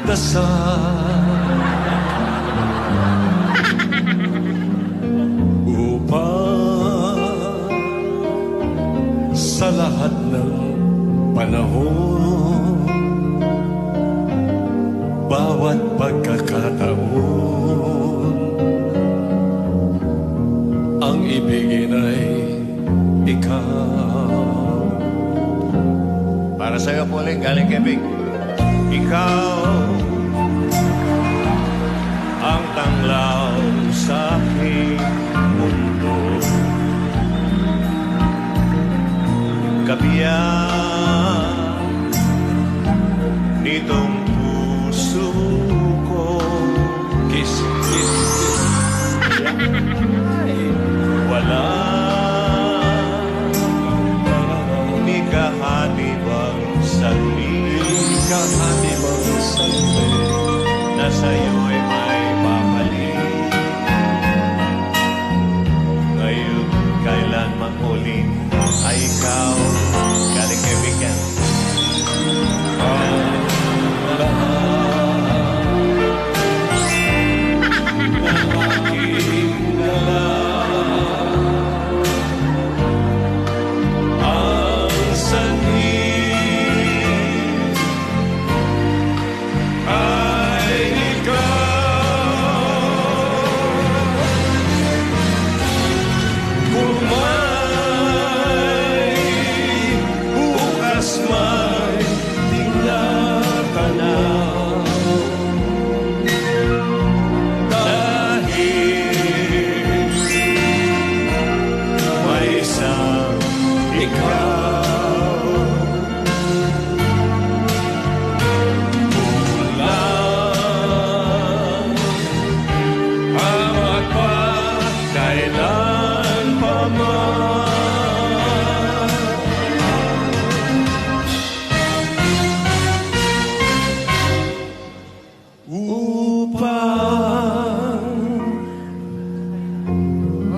dasal upang sa lahat ng panahon, bawat pagkakataon, ang ibigin ay ikaw. Para sa'yo, Pauline, galing kay Vic. Ikaw ang tanglaw sa aking mundo. Kabiyak nitong puso ko. Kiss, kiss, kiss. Wala ni kahanibang saglit, na sa'yo'y may babalik. Ngayon, kailanman ulit ay ikaw. Galing kay Vic.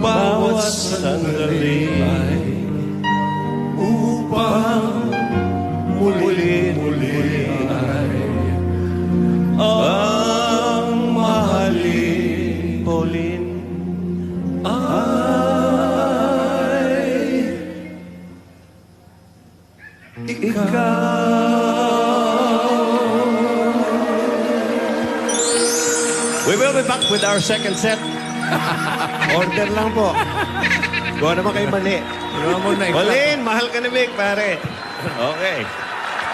Bawat sandali ay upang muli ay ang mahalin, Pauline, ay ikaw. we will be back with our second set. Order lang po. Gawa naman kayo mali. Pauline, mahal ka na, Vic, pare. Okay.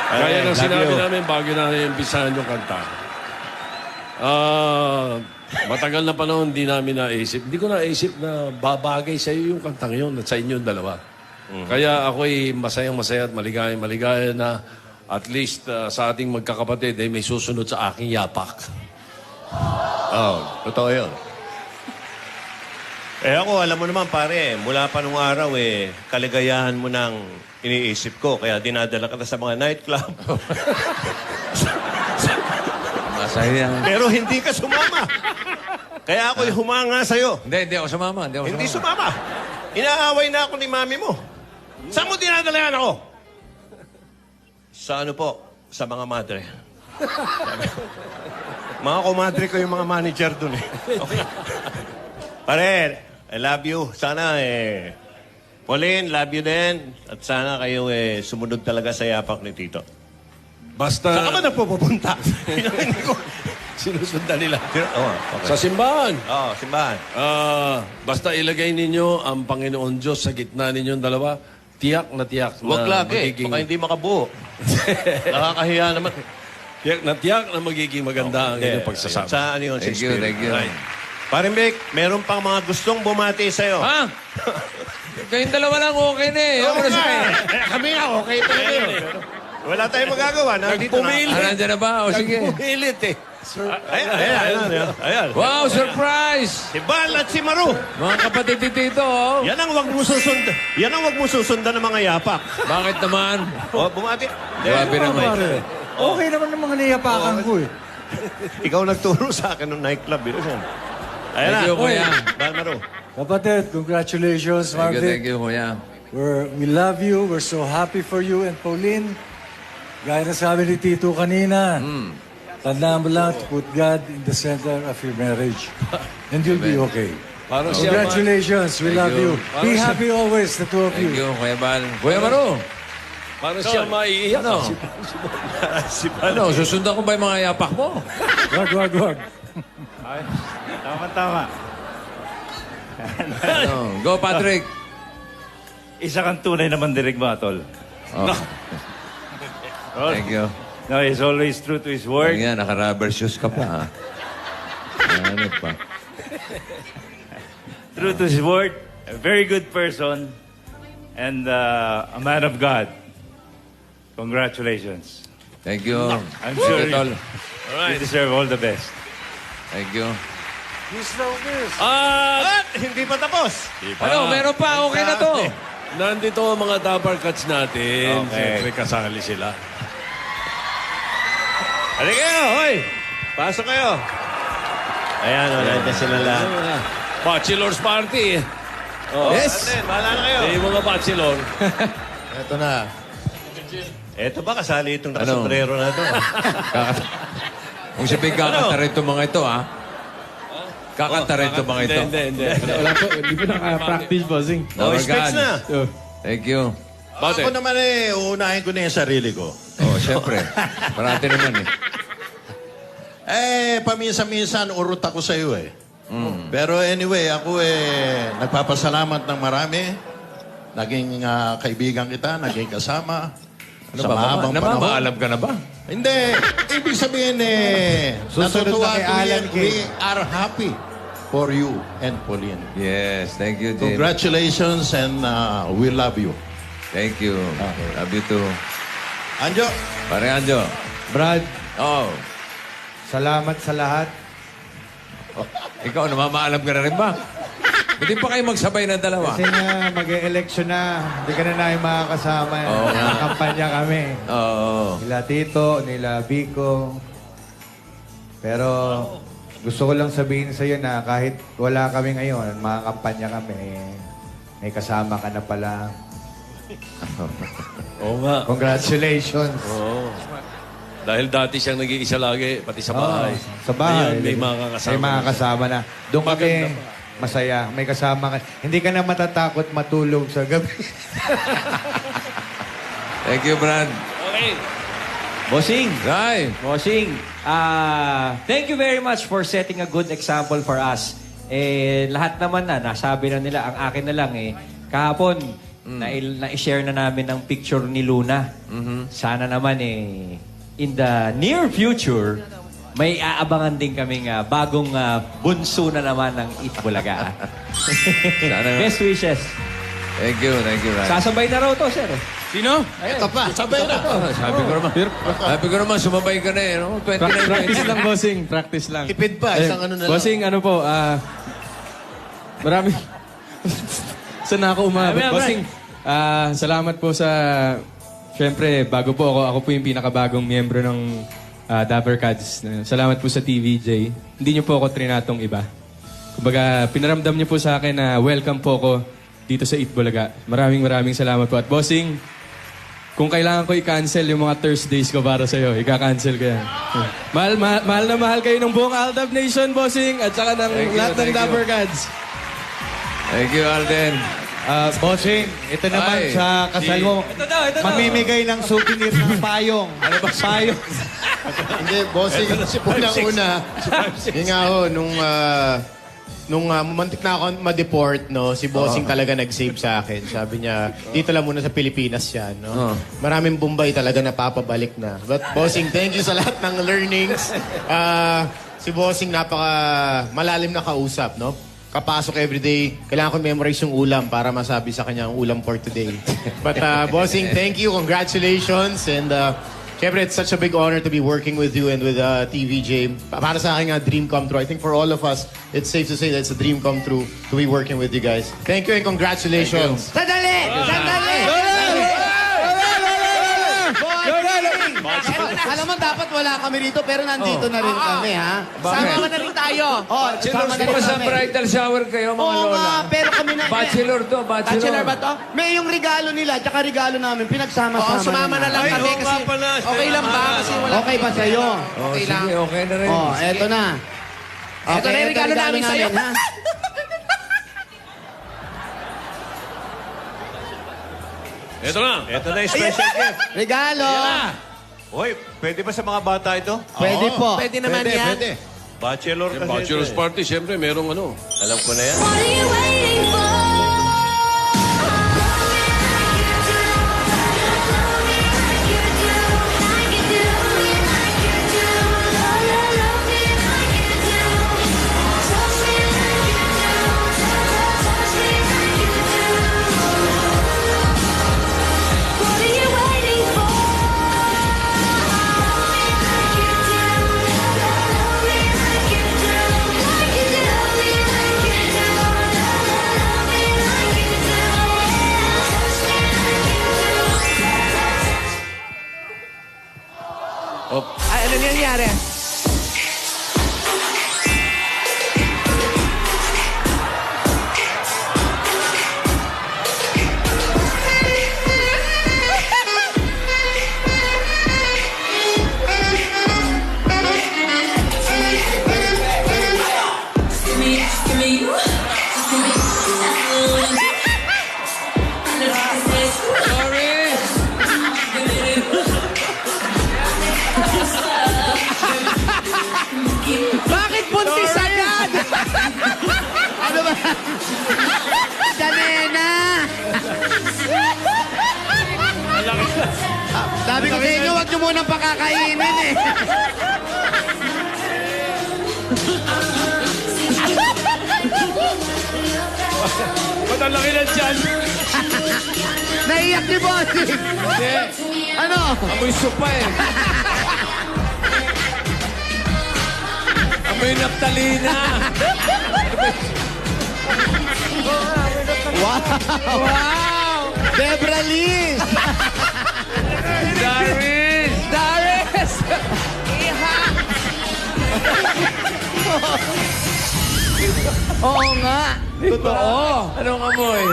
Kaya nang Love sinabi you. namin bago namin umpisahan yung kanta. Matagal na panahon hindi namin naisip. Hindi ko naisip na babagay sa iyo yung kantang yun at sa inyong dalawa. Kaya ako'y masayang-masaya at maligaya na at least sa ating magkakapatid ay may susunod sa aking yapak. Totoo yun. Ako, alam mo naman, pare, mula pa nung araw, kaligayahan mo nang iniisip ko. Kaya dinadala ka na sa mga nightclub. Masaya. Pero hindi ka sumama. Kaya ako'y humanga sa'yo. Hindi ako sumama. Hindi sumama. Inaaway na ako ni mami mo. Saan mo dinadalayan ako? Sa ano po? Sa mga madre. Mga kumadre ko yung mga manager dun Okay. Pare, I love you. Sana Pauline, love you din. At sana kayo sumunod talaga sa yapak ni Tito. Basta... Saan ka ba nagpupunta? Sinusundan nila. Okay. Sa simbahan. Oo, simbahan. Basta ilagay ninyo ang Panginoon Diyos sa gitna ninyong dalawa. Tiyak na tiyak Huwag na lagi. Baka hindi makabuo. Nakakahiya naman. Tiyak na magiging maganda ang inyong pagsasama. Sa ano yun? Thank you, thank you. Right. Paring Vic, meron pang mga gustong bumati sa'yo. Ha? Kayong dalawa lang okay na eh. Ako na sa'yo. Kami nga, okay talaga yun. Wala tayong magagawa. Nandito na. Nandiyan na ba? O sige. Pumilit eh. Ayan. Wow, surprise! Si Bal at si Maru. Mga kapatid dito, oh. Yan ang wag mo susundan. Yan ang wag mo susundan ng mga yapak. Bakit naman? Bumati. Grabe naman. Okay naman ng mga niyapakan ko eh. Ikaw nagturo sa akin ng nightclub. Ayan na. Thank you, Kuya. Bal, Maru. Kapatid, congratulations, Marvic. Thank you, Kuya. We love you. We're so happy for you and Pauline. Gaya na sabi ni Tito kanina, tandaan mo lang to put God in the center of your marriage. And you'll be okay. Parang siya Congratulations. We Thank love you. you. Be happy always, the two of Thank you. you, Kuya Bal. Kuya Maru. Parang siya maiiyak. Ano? Ano, susundan ko ba yung mga yapak mo? Wag. Tama. Ano? Go, Patrick. Isa kang tunay na mandirigma, tol. Oh. Thank you. No, he's always true to his word. Yan, naka-rubber shoes ka pa, ha? Ano pa? True to his word. A very good person. And a man of God. Congratulations. Thank you. I'm sure Tol. you deserve all the best. Thank you. Hindi pa tapos. Ano, meron pa. Okay na to. Nandito ang mga Dapper Cats natin. Okay. Siyempre kasali sila. Halika kayo, hoy. Pasok kayo. Ayan, nandiyan sila lahat. Bachelor's party. Oh. Yes. Bahala na kayo. Yung mga bachelor. Ito na. Ito ba kasali itong nakasombrero na ito? Kung sabihin kakanta rin itong mga ito, ha? Kakanta rin itong mga ito. Hindi. Wala po, hindi po naka-practice, bossing. Specs na. Thank you. Ako naman uunahin ko na yung sarili ko. Oh, syempre. Parati naman Paminsan-minsan urot ako sa iyo eh. Pero anyway, ako nagpapasalamat ng marami. Naging kaibigan kita, naging kasama. Ano sa ba? mahabang panahon. Namamaalam ka na ba? Hindi. Ibig sabihin Susunod natutuwa na kay ako Alan yan. Kay. We are happy for you and Pauline. Yes, thank you, Jim. Congratulations and we love you. Thank you. Love you too. Anjo. Pare Anjo. Brad, Oh. salamat sa lahat. Ikaw, namamaalam ka na rin ba? Hindi pa kayo magsabay ng dalawa. Kasi nga, mag-e-election na. Hindi ka na namin makakasama. Oo nga. Nakakampanya kami. Oo. Nila Tito, nila Vico. Pero gusto ko lang sabihin sa iyo na kahit wala kami ngayon, makakampanya kami, may kasama ka na pala. Oo nga. Congratulations. Oo. Dahil dati siyang nag-iisa lagi, pati sa bahay. Sa bahay. Ngayon, may mga kasama. May mga kasama na. Doon kami masaya. May kasama ka. Hindi ka na matatakot matulog sa gabi. Thank you, Brad. Okay. Bossing. Ray. Bossing. Thank you very much for setting a good example for us. Lahat naman nasabi na nila. Ang akin na lang kahapon, na-share na namin ang picture ni Luna. Sana naman in the near future, may aabangan din kaming bagong bunso na naman ng Itbulaga. Best wishes. Thank you, Ray. Sasabay na raw to, sir. Sino? Ito pa. Sabay na. Sabi ko naman, sumabay ka na no? 29 Practice lang, bossing. Practice lang. Tipid pa. Isang ano na lang. Bossing, ano po, marami. Saan na ako umabot? Bossing, salamat po sa... Siyempre, bago po ako po yung pinakabagong miyembro ng Dapper Cats. Salamat po sa TVJ. Hindi niyo po ako trinatong iba. Kumbaga, pinaramdam niyo po sa akin na welcome po ako dito sa Itbulaga. Maraming salamat po. At bossing, kung kailangan ko i-cancel yung mga Thursdays ko para sa'yo, i-cancel ko yan. Mahal na mahal kayo ng buong Aldab Nation, bossing, at saka ng lahat ng Dapper Cats. Thank you, Alden. Bossing, ito naman sa kasal mo. Ito daw. Mamimigay ng souvenir ng payong. Ano ba payong? Hindi, bossing. Unang-una. Yung nga ho, nung mumantik na ako ma-deport, no, si bossing talaga nag-save sa akin. Sabi niya, dito lang muna sa Pilipinas yan. No? Maraming Bombay talaga napapabalik na. But bossing, thank you sa lahat ng learnings. si Bossing napaka malalim na kausap, no? Kapasok everyday, kailangan ko memorize yung ulam para masabi sa kanya ang ulam for today. But Bossing, thank you, congratulations, and syempre, it's such a big honor to be working with you and with TVJ. Para sa akin nga, dream come true. I think for all of us, it's safe to say that it's a dream come true to be working with you guys. Thank you and congratulations. Sandali! Sandali! Alam mo, dapat wala kami rito, pero nandito na rin kami, ha? Sama na rin tayo. Oh, sama na rin Sa kami. bridal shower kayo, mga Oo lola. nga, pero kami na... Bachelor to, bachelor. Bachelor ba to? May yung regalo nila, tsaka regalo namin, pinagsama-sama. Oo, sumama na lang kami kasi okay lang ba? Kasi wala. Okay ba sa'yo? Okay lang. Sige, okay na rin. Oh, eto na. Eto na yung regalo namin sa'yo. ha? Ito na. Ito na yung special gift. Regalo! Hoy, pwede ba sa mga bata ito? Pwede po. Pwede naman yan. Pwede. Bachelor kasi Bachelor's ito eh. party, siyempre, merong ano. Alam ko na yan. Ay, ano nangyari? Bakit buntis agad? Ano ba? Janena! Sabi ko sa inyo, huwag nyo munang pakakainin eh. Ba't ang laki na dyan? Naiyak ni Bossing. Hindi. Ano? Amoy supa eh. Amoy naptalina. Wow! Wow! Debra Liz! Darius! Darius! Iha! Oo nga. Totoo. Anong amoy?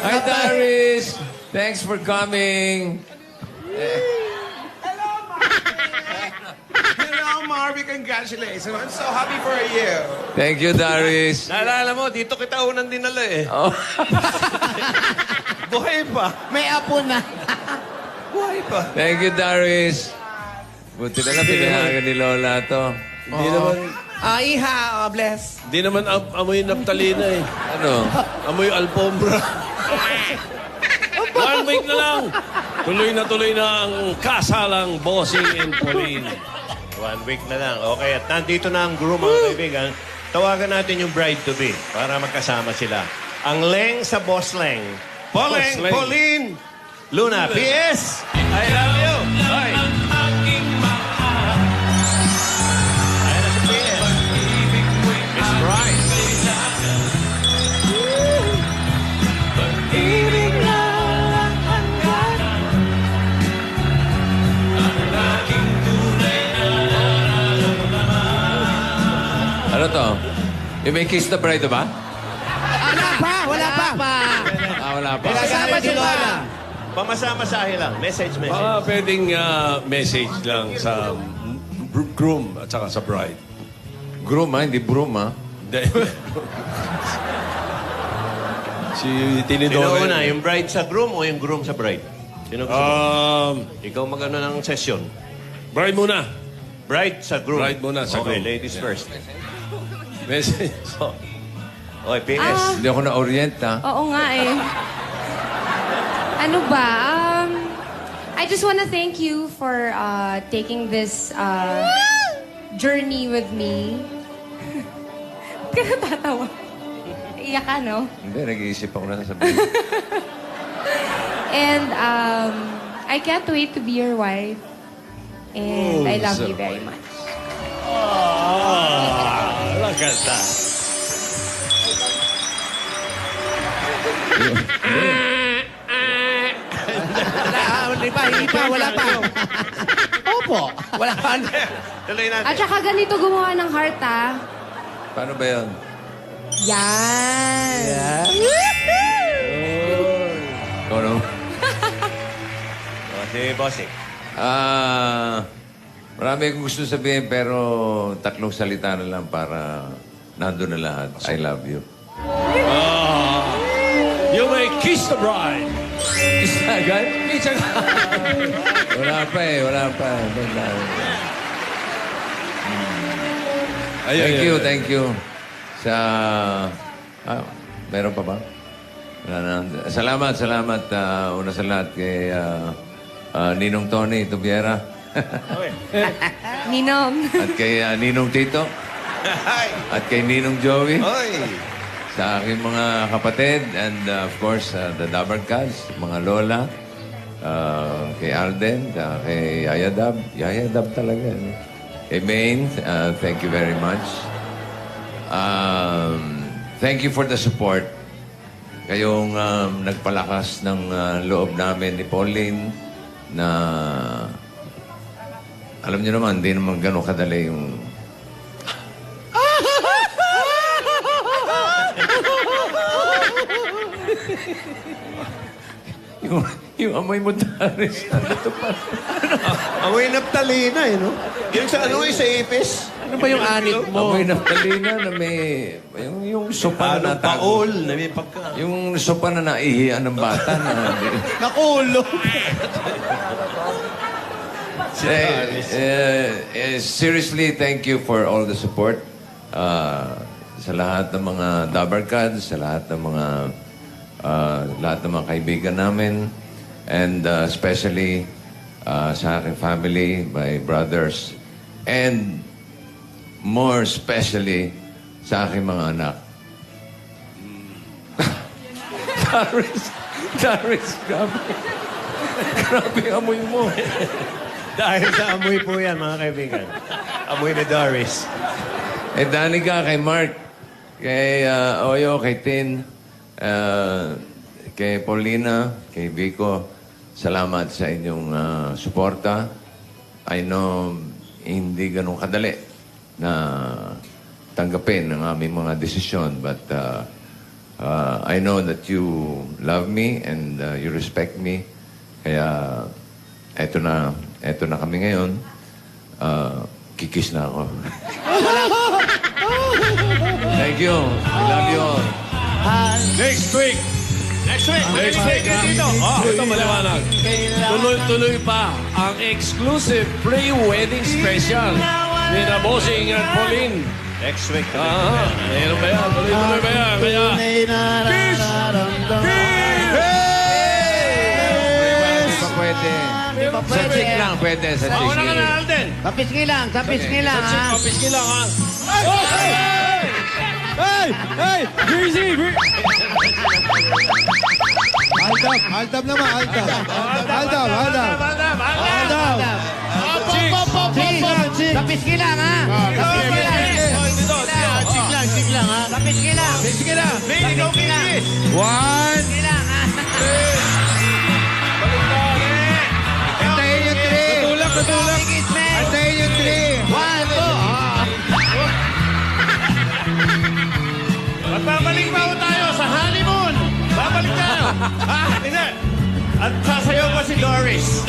Hi, Darius. Thanks for coming. Hello, Marvin. Congratulations. I'm so happy for you. Thank you, Darius. Naalala mo, dito kita unang dinala eh. Oh. Buhay pa. May apo na. Buhay pa. Thank you, Darius. Buti na lang pinahagan ni Lola to. Hindi naman, Iha, bless. hindi naman amoy naptalina eh. Ano? Amoy alpombra. 1 week na lang. Tuloy na ang kasalang Bossing and Pauline. 1 week na lang. Okay, at nandito na ang groom, mga kaibigan. Tawagan natin yung bride-to-be para magkasama sila. Ang Leng sa Boss Leng. Poleng, Boss Leng. Pauline, Luna, PS! I love you! Bye! Ayan na si PS. Miss Bride. Ano to? Yung may kiss the bride ba? Wala pa, wala pa. Wala pa. Kasama si Lola. Pamasahe lang. Message. Baka pwedeng message lang sa groom at saka sa bride. Groom hindi broom Hindi. Si Sino Tinidore. una? Yung bride sa groom o yung groom sa bride? Sino gusto mo? Ikaw mag-ano ng session. Bride muna. Bride sa groom. Bride muna sa Okay, groom. ladies first. Message. Okay, PS. Hindi ako na-orient Oo nga eh. Ano ba? I just want to thank you for taking this journey with me. Kaya tatawa. Iyak ka, no? Hindi, nag-iisip ako na sasabihin. And I can't wait to be your wife. And I love you very much. Look at that. Hindi pa, wala pa. Opo. Wala pa. Tuloy natin. At saka ganito gumawa ng heart, ah. Paano ba yun? Yan. Ikaw, no? Si Bossing. Marami akong gusto sabihin, pero 3 salita na lang para nandun na lahat. I love you. You may kiss the bride. Kiss na agad? Kiss agad. Wala pa eh, wala pa. Thank you. Sa... meron pa ba? Wala na. Salamat. Una sa lahat kay Ninong Tony Tubiera. Ninong. At kay Ninong Tito. At kay Ninong Joey. Sa aking mga kapatid. And of course, the Dabar Cats, mga lola. Kay Alden, kay Yaya Dab. Yaya Dab talaga. Kay Maine, thank you very much. Thank you for the support. Kayong nagpalakas ng loob namin ni Pauline na alam niyo naman, hindi naman gano'ng kadali yung... yung amoy mo, Daris. Amoy naptalina eh, no? Yung sa ano sa ipis. Ano ba yung anit mo? Amoy naptalina na may... Yung sopa na natago. Paol, na may pagka. Yung sopa na naihiyan ng bata na... Nakulong. Seriously, thank you for all the support. Sa lahat ng mga Dabar Cats, sa lahat ng mga kaibigan namin, and especially sa aking family, my brothers, and more especially sa aking mga anak. Daris, grabe. Grabe amoy mo. Dahil sa amoy po yan, mga kaibigan. Amoy ni Doris. Danica, kay Mark, kay Oyo, kay Tin, kay Paulina, kay Vico, salamat sa inyong suporta. I know hindi ganun kadali na tanggapin ang aming mga desisyon, but I know that you love me and you respect me. Kaya eto na kami ngayon. Kikis na ako. Thank you. I love you all. Next week, dito. Ito maliwanag. Tuloy-tuloy pa ang exclusive pre-wedding special ni na Bossing at Pauline. Next week. Mayroon ba yan? Tuloy-tuloy ba yan? Kaya, kiss! Hindi pa pwede. Sa chick lang pwede. Sa chick. Ako na ka na, Alden. Kapisngi lang, ha? Kapiski lang, ha? Hey! Breezy! Aldab naman, Aldab. Kapisngi lang, ha? Kapisngi lang, ha? Kapisngi lang. One! Antayin yung 3. Tutulak. Antayin yung 3. 1, 2. Babalik pa ho tayo sa honeymoon. Babalik tayo. At sasayaw pa si Doris.